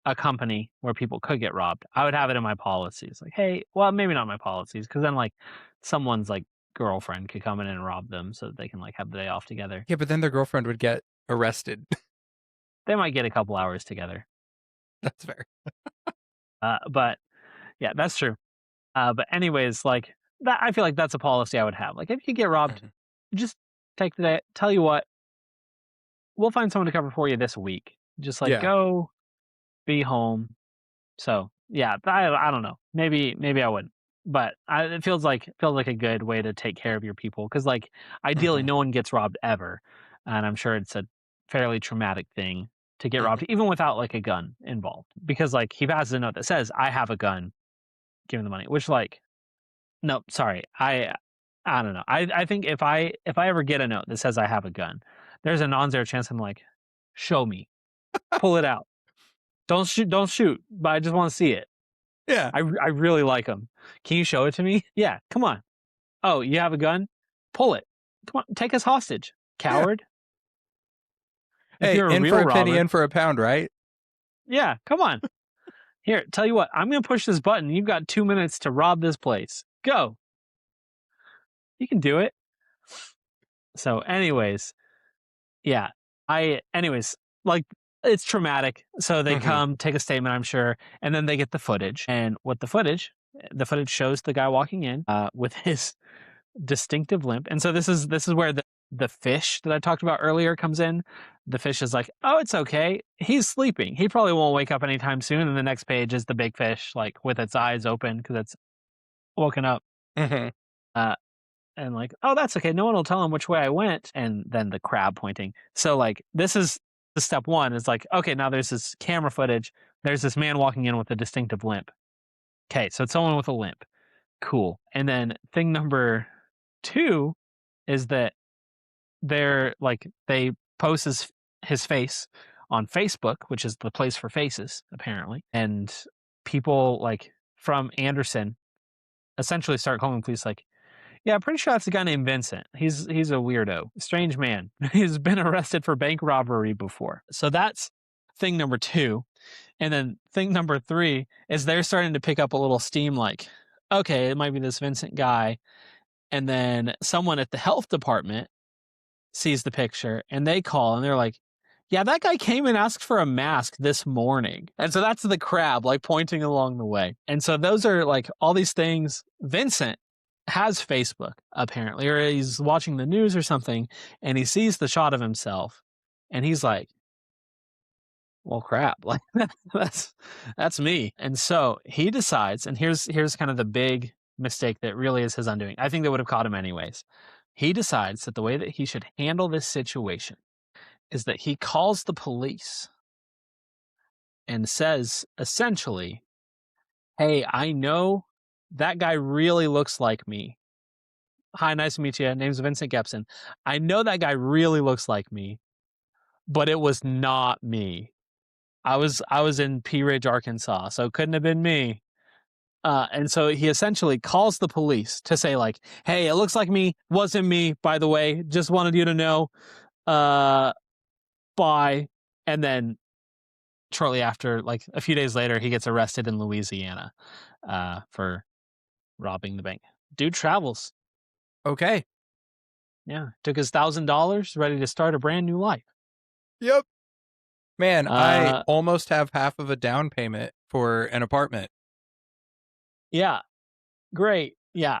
a company where people could get robbed, I would have it in my policies. Like, hey, well, maybe not my policies, because then like someone's like girlfriend could come in and rob them so that they can like have the day off together. Yeah, but then their girlfriend would get arrested. They might get a couple hours together. That's fair. But yeah, that's true. But anyways, like that, I feel like that's a policy I would have. Like if you get robbed, Mhm. just take the day. Tell you what, we'll find someone to cover for you this week. Just like Yeah. go, be home. So yeah, I don't know. Maybe I wouldn't. But it feels like a good way to take care of your people because like ideally Mhm. no one gets robbed ever, and I'm sure it's a fairly traumatic thing to get Mhm. robbed even without like a gun involved because like he passes a note that says I have a gun, give him the money. Which like no, sorry, I don't know. I think if I ever get a note that says I have a gun, there's a non-zero chance I'm like, show me, pull it out. Don't shoot, but I just want to see it. Yeah. I really like them. Can you show it to me? Yeah, come on. Oh, you have a gun? Pull it. Come on, take us hostage, Yeah. coward. If Hey, you're a in for real a penny, robber, in for a pound, right? yeah, come on. Here, tell you what, I'm gonna push this button. You've got 2 minutes to rob this place. Go. You can do it. So, anyways, yeah. Anyways, like it's traumatic. So they Mhm. come, take a statement, I'm sure, and then they get the footage. And what the footage shows the guy walking in with his distinctive limp. And so this is where the fish that I talked about earlier comes in. The fish is like, "Oh, it's okay. He's sleeping. He probably won't wake up anytime soon." And the next page is the big fish like with its eyes open because it's woken up. Mhm. Uh and like, "Oh, that's okay. No one will tell him which way I went." And then the crab pointing. So like this is the step 1 is like, okay, now there's this camera footage. There's this man walking in with a distinctive limp. Okay, so it's someone with a limp. Cool. And then thing number 2 is that they post his face on Facebook, which is the place for faces, apparently. And people like from Anderson essentially start calling the police like, yeah, I'm pretty sure that's a guy named Vincent. He's a weirdo, strange man. He's been arrested for bank robbery before. So that's thing number 2. And then thing number 3 is they're starting to pick up a little steam like, okay, it might be this Vincent guy. And then someone at the health department sees the picture and they call and they're like, yeah, that guy came and asked for a mask this morning. And so that's the crab like pointing along the way. And so those are like all these things. Vincent has Facebook apparently, or he's watching the news or something, and he sees the shot of himself and he's like, well, crap, like that's me. And so he decides, and here's kind of the big mistake that really is his undoing. I think they would have caught him anyways. He decides that the way that he should handle this situation is that he calls the police and says essentially, hey, I know that guy really looks like me. Hi, nice to meet you. Name's Vincent Gepson. I know that guy really looks like me, but it was not me. I was in Pea Ridge, Arkansas, so it couldn't have been me. And so he essentially calls the police to say like, hey, it looks like me, wasn't me, by the way. Just wanted you to know. Bye. And then shortly after, like a few days later, he gets arrested in Louisiana for robbing the bank. Dude travels. Okay. Yeah. Took his $1,000, ready to start a brand new life. Yep. Man, I Uh, almost have half of a down payment for an apartment. yeah. Great. Yeah.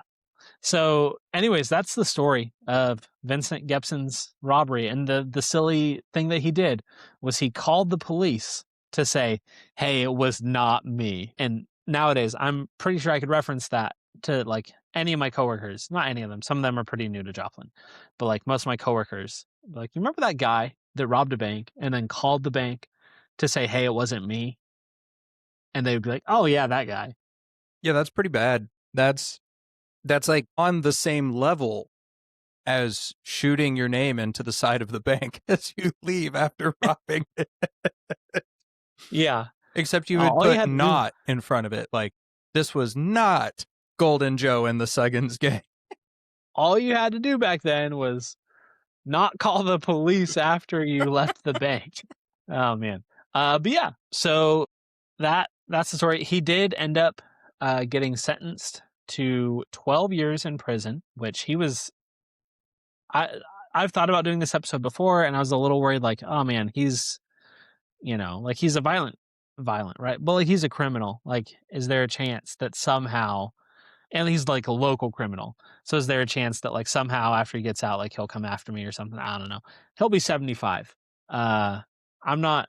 So, anyways, that's the story of Vincent Gepson's robbery. And the silly thing that he did was he called the police to say, hey, it was not me. And nowadays, I'm pretty sure I could reference that to like any of my coworkers. Not any of them. Some of them are pretty new to Joplin. But like most of my coworkers, like, you remember that guy that robbed a bank and then called the bank to say, hey, it wasn't me? And they would be like, oh, yeah, that guy. Yeah, that's pretty bad. That's like on the same level as shooting your name into the side of the bank as you leave after robbing it. Yeah. Except you would All you put had to do not in front of it. Like, this was not Golden Joe and the Suggins gang. all you had to do back then was not call the police after you left the bank. Oh man. But yeah, so that's the story. He did end up getting sentenced to 12 years in prison, which he was I I've thought about doing this episode before and I was a little worried like, oh man, he's like he's a violent, right? But like he's a criminal. Like is there a chance that somehow, and he's like a local criminal. So is there a chance that like somehow after he gets out, like he'll come after me or something? I don't know. He'll be 75. I'm not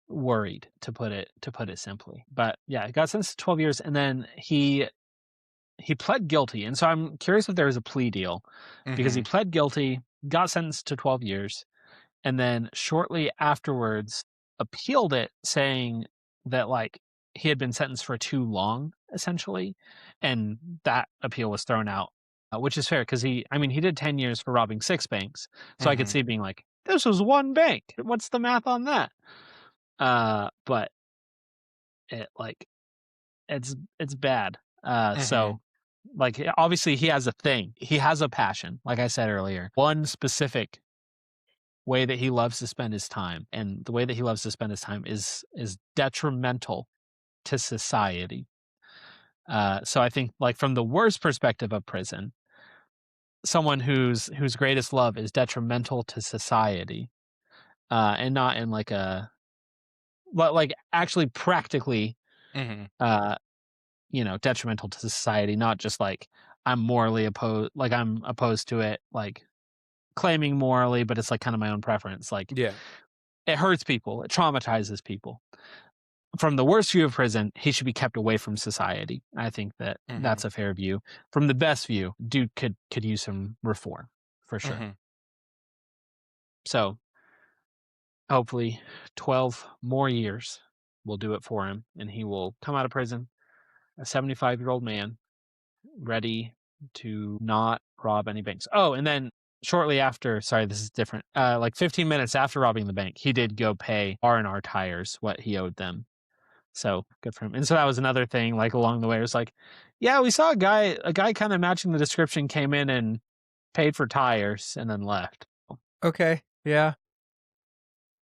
worried to put it simply. But yeah, he got sentenced to 12 years and then he pled guilty. And so I'm curious if there was a plea deal because he pled guilty, got sentenced to 12 years, and then shortly afterwards appealed it saying that like he had been sentenced for too long essentially, and that appeal was thrown out, which is fair because he did 10 years for robbing 6 banks, so I could see being like, this was one bank, what's the math on that? But it like it's bad. So like obviously he has a passion, like I said earlier, one specific way that he loves to spend his time, and the way that he loves to spend his time is detrimental to society. So I think like from the worst perspective of prison, someone whose greatest love is detrimental to society, and not in like a like actually practically uh detrimental to society, not just like I'm morally opposed, like I'm opposed to it, like claiming morally, but it's like kind of my own preference. Like Yeah. it hurts people, it traumatizes people. From the worst view of prison, he should be kept away from society. I think that that's a fair view. From the best view, dude could use some reform for sure. So hopefully 12 more years will do it for him and he will come out of prison a 75-year-old man ready to not rob any banks. Oh, and then shortly after, sorry, this is different. Like 15 minutes after robbing the bank, he did go pay R&R Tires what he owed them. So good for him. And so that was another thing, like along the way, it was like, yeah, we saw a guy kind of matching the description came in and paid for tires and then left. Okay. Yeah.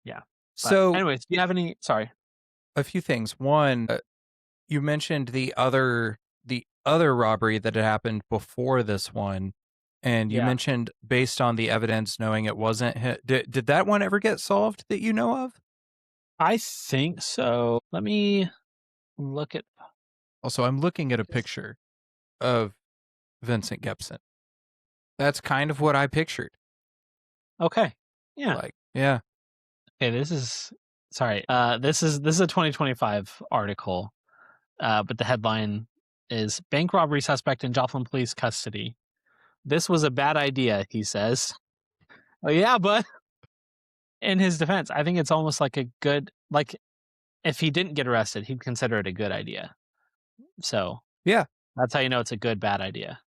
Yeah. But So anyways, do you have any, sorry. A few things. One, you mentioned the other robbery that had happened before this one, and you Yeah. mentioned based on the evidence knowing it wasn't did that one ever get solved that you know of? I think so. Let me look at Also, I'm looking at a this. picture of Vincent Gepson. That's kind of what I pictured. Okay. Yeah. Like, yeah. Okay, this is sorry. This is a 2025 article. But the headline is bank robbery suspect in Joplin police custody. This was a bad idea, he says. Oh yeah, but in his defense, I think it's almost like a good like if he didn't get arrested, he'd consider it a good idea. So Yeah. that's how you know it's a good bad idea.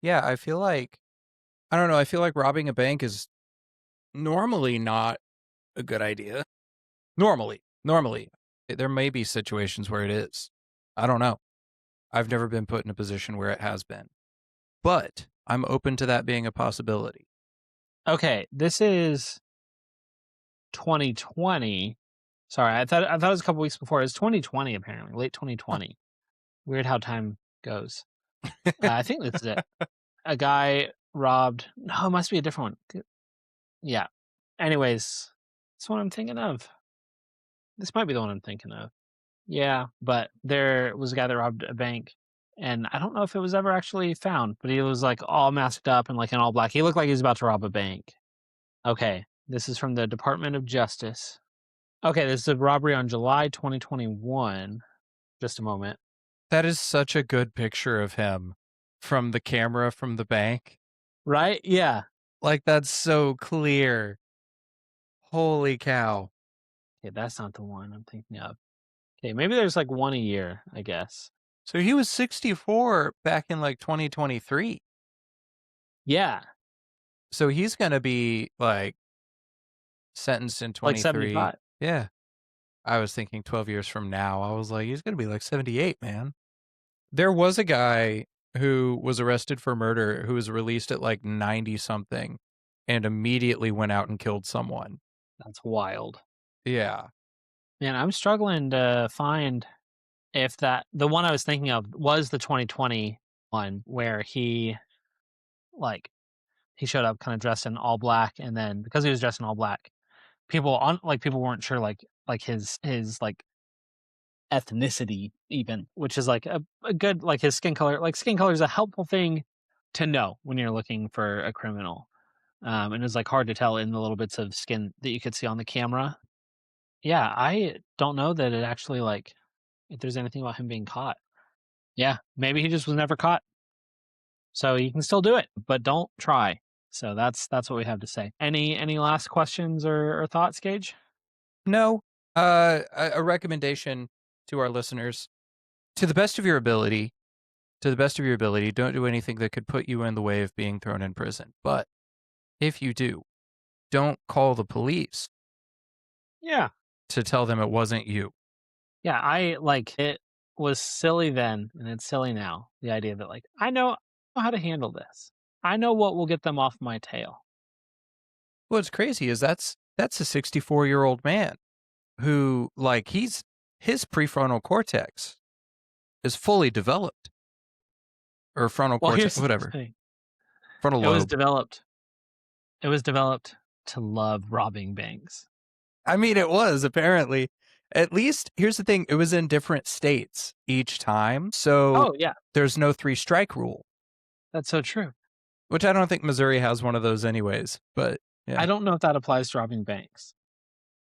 Yeah, I feel like I don't know, I feel like robbing a bank is normally not a good idea. Normally. There may be situations where it is. I don't know. I've never been put in a position where it has been. But I'm open to that being a possibility. Okay, this is 2020. Sorry, I thought it was a couple weeks before. It's 2020 apparently, late Huh. 2020. Weird how time goes. I think this is it. A guy robbed. No, it must be a different one. Yeah. Anyways, that's what I'm thinking of. This might be the one I'm thinking of. Yeah, but there was a guy that robbed a bank, and I don't know if it was ever actually found, but he was like all masked up and like in all black. He looked like he was about to rob a bank. Okay, this is from the Department of Justice. Okay, this is a robbery on July 2021. Just a moment. That is such a good picture of him from the camera from the bank. Right? Yeah. Like, that's so clear. Holy cow. Okay, that's not the one I'm thinking of. Okay, maybe there's like one a year, I guess. So he was 64 back in like 2023. Yeah, So he's going to be like sentenced in like 23. 75. Yeah. I was thinking 12 years from now. I was like, he's going to be like 78, man. There was a guy who was arrested for murder who was released at like 90 something and immediately went out and killed someone. That's wild. Yeah. Man, I'm struggling to find if that the one I was thinking of was the 2020 one where like he showed up kind of dressed in all black, and then because he was dressed in all black, people weren't sure like his like ethnicity even, which is like a good like his skin color. Like skin color is a helpful thing to know when you're looking for a criminal. And it's like hard to tell in the little bits of skin that you could see on the camera. Yeah, I don't know that it actually like if there's anything about him being caught. Yeah, maybe he just was never caught. So you can still do it, but don't try. So that's what we have to say. Any last questions or thoughts, Gage? No, a recommendation to our listeners to the best of your ability, don't do anything that could put you in the way of being thrown in prison. But if you do, don't call the police Yeah. to tell them it wasn't you. Yeah, I like it was silly then and it's silly now. The idea that like I know how to handle this. I know what will get them off my tail. What's crazy is that's a 64-year-old man who like his prefrontal cortex is fully developed or frontal Well, cortex, here's the whatever, thing. frontal It was lobe. developed. It was developed to love robbing banks. I mean, it was apparently. At least, here's the thing: it was in different states each time, so Oh, yeah. there's no three strike rule, That's so true. which I don't think Missouri has one of those, anyways. But I yeah, don't know if that applies to robbing banks.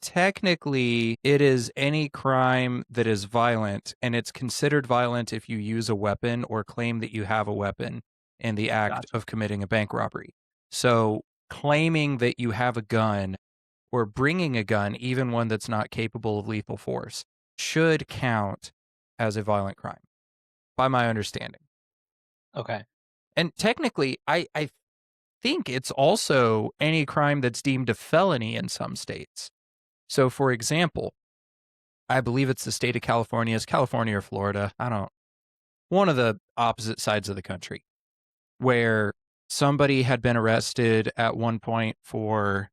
technically, it is any crime that is violent, and it's considered violent if you use a weapon or claim that you have a weapon in the act Gotcha. of committing a bank robbery. So, claiming that you have a gun or bringing a gun, even one that's not capable of lethal force, should count as a violent crime, by my understanding. Okay. And technically, I think it's also any crime that's deemed a felony in some states. So, for example, I believe it's the state of California. Is California or Florida? I don't. One of the opposite sides of the country, where somebody had been arrested at one point for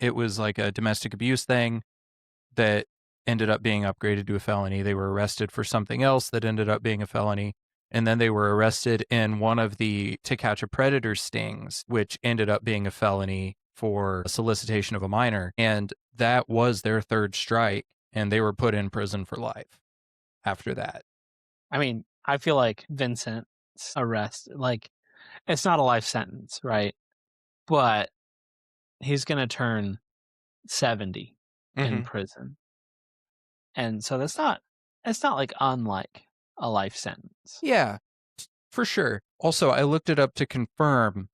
it was like a domestic abuse thing that ended up being upgraded to a felony. They were arrested for something else that ended up being a felony. And then they were arrested in one of the To Catch a Predator stings, which ended up being a felony for solicitation of a minor. And that was their third strike. And they were put in prison for life after that. I mean, I feel like Vincent's arrest, like, it's not a life sentence, right? But he's going to turn 70 in Mm-hmm. prison. And so it's not like unlike a life sentence. Yeah, for sure. Also, I looked it up to confirm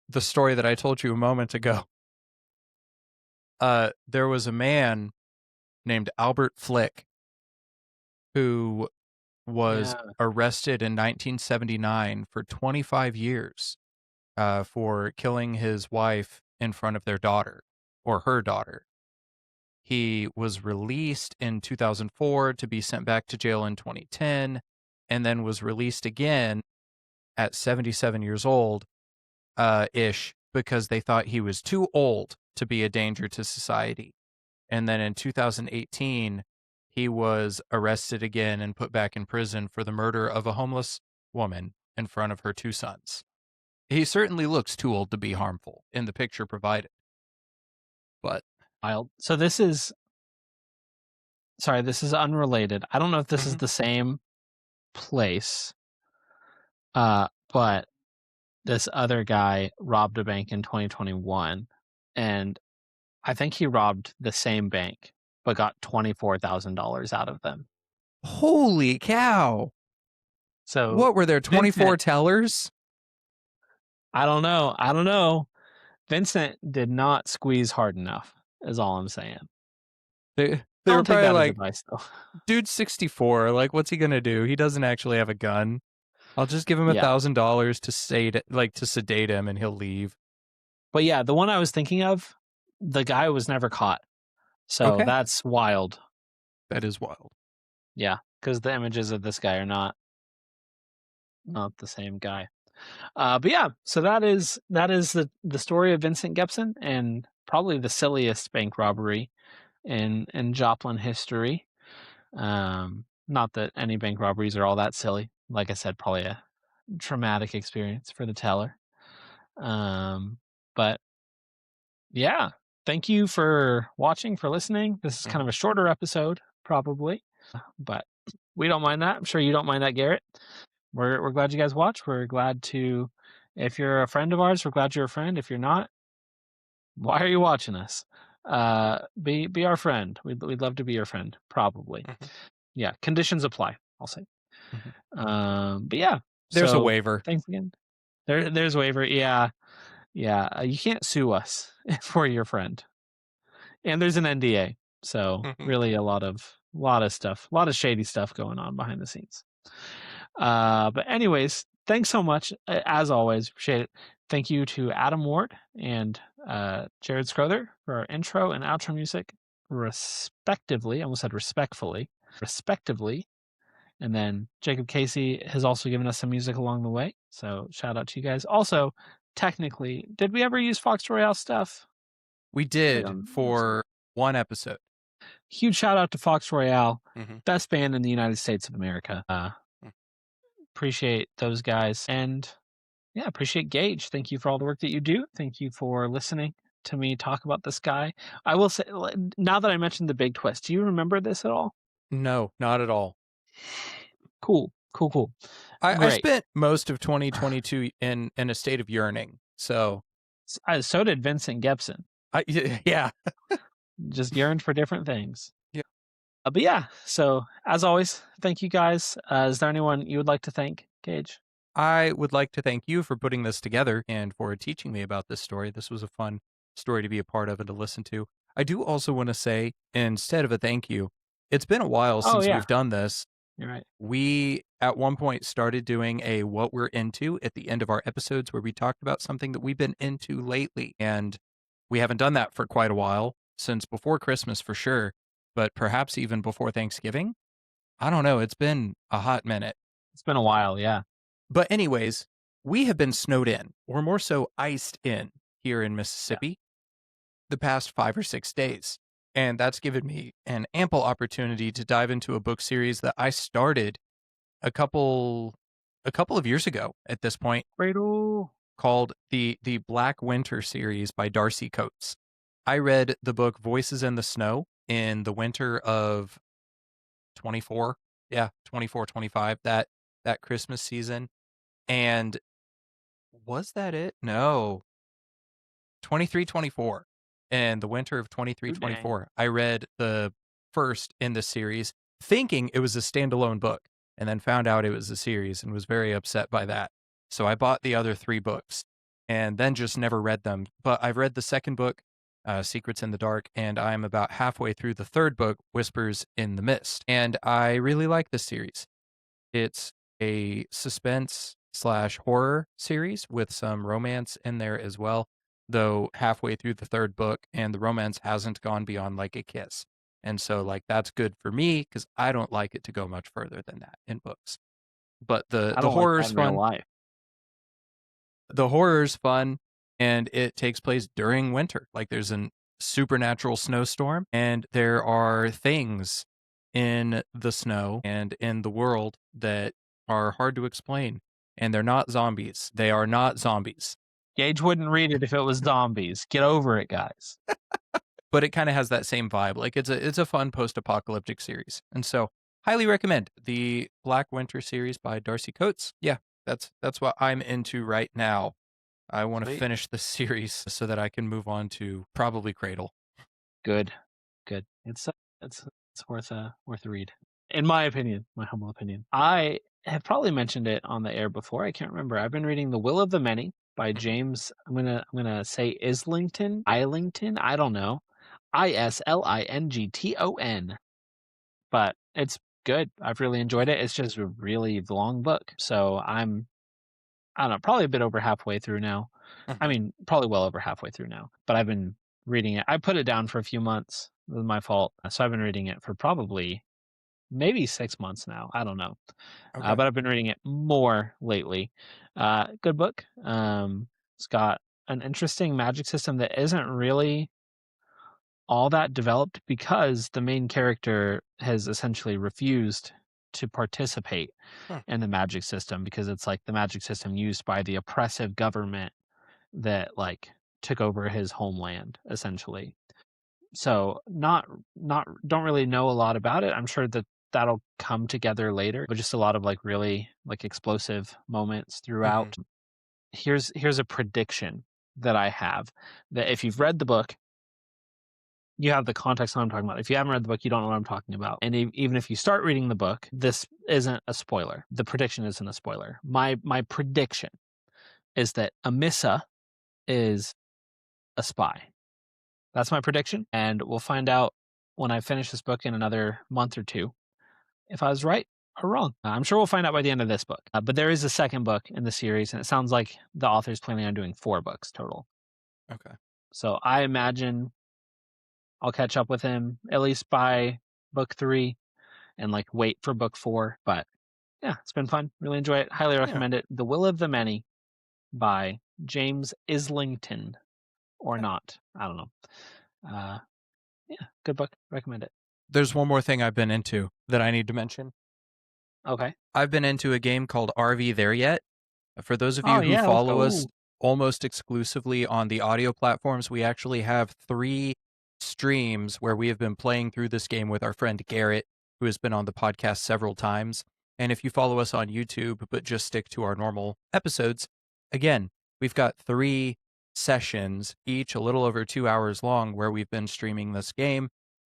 the story that I told you a moment ago. There was a man named Albert Flick who was Yeah. arrested in 1979 for 25 years for killing his wife in front of their daughter or her daughter. He was released in 2004 to be sent back to jail in 2010 and then was released again at 77 years old ish because they thought he was too old to be a danger to society. And then in 2018, he was arrested again and put back in prison for the murder of a homeless woman in front of her two sons. He certainly looks too old to be harmful in the picture provided. But Wild. So this is unrelated. I don't know if this is the same place, but this other guy robbed a bank in 2021, and I think he robbed the same bank, but got $24,000 out of them. holy cow. So What were there, 24 Vincent, tellers? I don't know. I don't know. Vincent did not squeeze hard enough, is all I'm saying. They were Don't take probably that as like, advice, though. dude's 64. Like, what's he gonna do? He doesn't actually have a gun. I'll just give him Yeah. $1,000 to sedate him and he'll leave. But yeah, the one I was thinking of, the guy was never caught. So Okay. that's wild. That is wild. Yeah, because the images of this guy are not the same guy. But yeah, so that is the story of Vincent Gepson, and probably the silliest bank robbery in Joplin history. Not that any bank robberies are all that silly. Like I said, probably a traumatic experience for the teller. But yeah, thank you for watching, for listening. This is kind of a shorter episode, probably, but we don't mind that. I'm sure you don't mind that, Garrett. We're glad you guys watch. We're glad to, if you're a friend of ours, we're glad you're a friend. If you're not, why are you watching us? Be our friend. We'd love to be your friend, probably. Yeah, conditions apply, I'll say. But yeah, There's a so waiver. thanks again. There's a waiver. Yeah, yeah. You can't sue us if we're your friend, and there's an NDA. So really, a lot of stuff, a lot of shady stuff going on behind the scenes. But anyways, thanks so much. As always, appreciate it. Thank you to Adam Ward and Jared Scrother for our intro and outro music, respectively. I almost said respectfully, respectively. And then Jacob Casey has also given us some music along the way. So shout out to you guys. Also, technically, did we ever use Fox Royale stuff? We did for one episode. Huge shout out to Fox Royale, best band in the United States of America. Appreciate those guys. And yeah, appreciate Gage. Thank you for all the work that you do. Thank you for listening to me talk about this guy. I will say, now that I mentioned the big twist, do you remember this at all? No, not at all. Cool. I spent most of 2022 in a state of yearning. So did Vincent Gepson. Yeah. Just yearned for different things. Yeah. But yeah, so as always, thank you guys. Is there anyone you would like to thank, Gage? I would like to thank you for putting this together and for teaching me about this story. This was a fun story to be a part of and to listen to. I do also want to say, instead of a thank you, it's been a while since we've done this. You're right. We, at one point, started doing a what we're into at the end of our episodes where we talked about something that we've been into lately. And we haven't done that for quite a while, since before Christmas for sure, but perhaps even before Thanksgiving. I don't know. It's been a hot minute. It's been a while, yeah. But anyways, we have been snowed in, or more so iced in, here in Mississippi the past 5 or 6 days. And that's given me an ample opportunity to dive into a book series that I started a couple of years ago at this point, Fredo. called the Black Winter series by Darcy Coates. I read the book Voices in the Snow in the winter of 24. Yeah, 24, 25, that Christmas season. And was that it? No. 23, 24. In the winter of 23, Ooh, dang. 24. I read the first in the series thinking it was a standalone book, and then found out it was a series and was very upset by that. So I bought the other 3 books and then just never read them. But I've read the second book, Secrets in the Dark, and I'm about halfway through the third book, Whispers in the Mist. And I really like this series. It's a suspense slash horror series with some romance in there as well, though halfway through the third book and the romance hasn't gone beyond like a kiss. And so like that's good for me because I don't like it to go much further than that in books. But the I the don't like horror's that in real fun. life. The horror's fun, and it takes place during winter. Like there's an supernatural snowstorm, and there are things in the snow and in the world that are hard to explain. And they're not zombies. They are not zombies. Gage wouldn't read it if it was zombies. Get over it, guys. But it kind of has that same vibe. Like it's a fun post-apocalyptic series. And so highly recommend the Black Winter series by Darcy Coates. Yeah, that's what I'm into right now. I want to Sweet. finish the series so that I can move on to probably Cradle. Good. Good. It's worth a read. In my opinion, my humble opinion. I have probably mentioned it on the air before. I can't remember. I've been reading The Will of the Many by James. I'm gonna say Islington. I don't know. Islington. But it's good. I've really enjoyed it. It's just a really long book. So I don't know, probably a bit over halfway through now. I Mhm. mean, probably well over halfway through now. But I've been reading it. I put it down for a few months. It was my fault. So I've been reading it for probably maybe 6 months now. I don't know. Okay. But I've been reading it more lately. Good book. It's got an interesting magic system that isn't really all that developed because the main character has essentially refused to participate Huh. in the magic system because it's like the magic system used by the oppressive government that like took over his homeland essentially. So not don't really know a lot about it. I'm sure that that'll come together later, but just a lot of like really like explosive moments Hmm. throughout. Here's a prediction that I have that if you've read the book, you have the context on what I'm talking about. If you haven't read the book, you don't know what I'm talking about. And even if you start reading the book, this isn't a spoiler. The prediction isn't a spoiler. My prediction is that Amissa is a spy. That's my prediction, and we'll find out when I finish this book in another month or two if I was right or wrong. I'm sure we'll find out by the end of this book. But there is a second book in the series, and it sounds like the author's planning on doing 4 books total. Okay. So I imagine I'll catch up with him at least by book 3 and like wait for book 4. But yeah, it's been fun. Really enjoy it. Highly Yeah. recommend it. The Will of the Many by James Islington or Okay. not. I don't know. Uh, yeah, good book. Recommend it. There's one more thing I've been into that I need to mention. Okay. I've been into a game called RV There Yet. For those of Oh you who yeah, let's follow us go. almost exclusively on the audio platforms, we actually have 3 streams where we have been playing through this game with our friend Garrett, who has been on the podcast several times. And if you follow us on YouTube, but just stick to our normal episodes, again, we've got 3 sessions, each a little over 2 hours long, where we've been streaming this game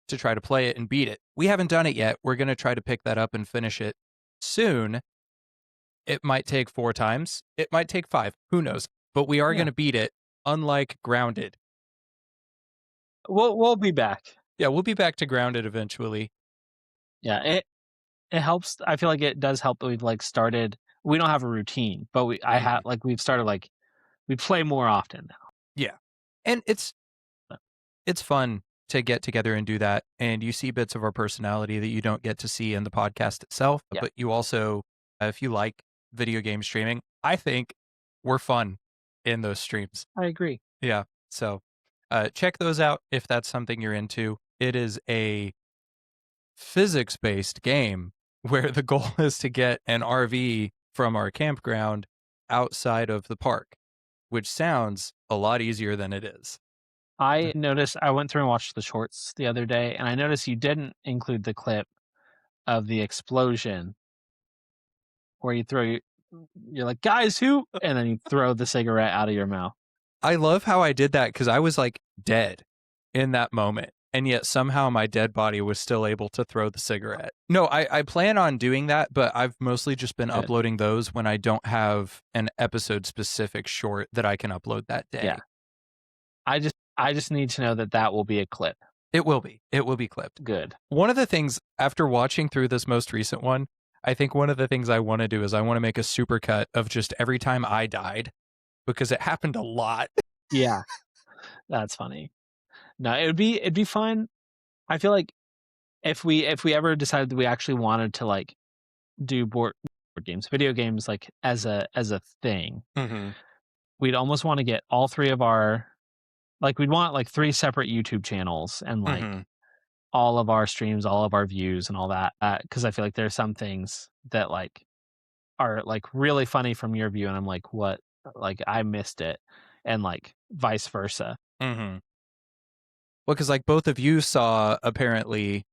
to try to play it and beat it. We haven't done it yet. We're going to try to pick that up and finish it soon. It might take 4 times. It might take 5. Who knows? But we are Yeah, going to beat it, unlike Grounded. we'll be back. Yeah, we'll be back to Grounded eventually. Yeah, it helps. I feel like it does help that we've like started. We don't have a routine, but I have Mhm. like we've started like we play more often now. Yeah. And it's fun to get together and do that, and you see bits of our personality that you don't get to see in the podcast itself, Yeah, but you also if you like video game streaming, I think we're fun in those streams. I agree. Yeah. So, check those out if that's something you're into. it is a physics-based game where the goal is to get an RV from our campground outside of the park, which sounds a lot easier than it is. I noticed I went through and watched the shorts the other day, and I noticed you didn't include the clip of the explosion where you're like, "Guys, who?" And then you throw the cigarette out of your mouth. I love how I did that because I was like dead in that moment. And yet somehow my dead body was still able to throw the cigarette. No, I plan on doing that, but I've mostly just been Good. uploading those when I don't have an episode specific short that I can upload that Yeah. day. I just need to know that that will be a clip. It will be. It will be clipped. Good. One of the things after watching through this most recent one, I think one of the things I want to do is I want to make a supercut of just every time I died because it happened a lot. Yeah, that's funny. No, it'd be fun. I feel like if we ever decided that we actually wanted to like do board games, video games like as a thing, Mm-hmm. we'd almost want to get all three of our like we'd want like three separate YouTube channels and like Mm-hmm. all of our streams, all of our views and all that. Because I feel like there's some things that like are like really funny from your view, and I'm like, what? Like I missed it, and like vice versa. Mm-hmm. Well, because like both of you saw apparently,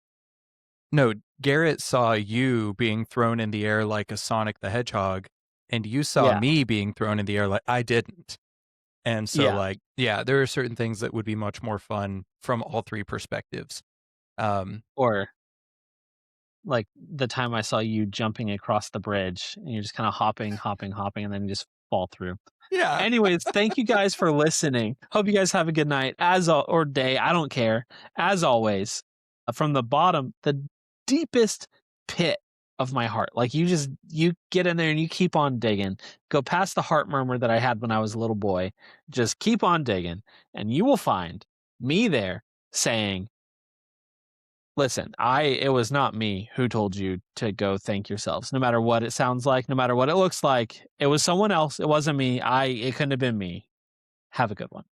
no, Garrett saw you being thrown in the air like a Sonic the Hedgehog, and you saw Yeah, me being thrown in the air like I didn't. And so, yeah. like, yeah, there are certain things that would be much more fun from all three perspectives. Or like the time I saw you jumping across the bridge, and you're just kind of hopping, hopping, hopping, and then you just fall through. Yeah. Anyways, thank you guys for listening. Hope you guys have a good night or day. I don't care. As always, from the bottom, the deepest pit of my heart. Like you get in there and you keep on digging. Go past the heart murmur that I had when I was a little boy. Just keep on digging, and you will find me there saying, listen, it was not me who told you to go thank yourselves. No matter what it sounds like, no matter what it looks like, it was someone else. It wasn't me. It couldn't have been me. Have a good one.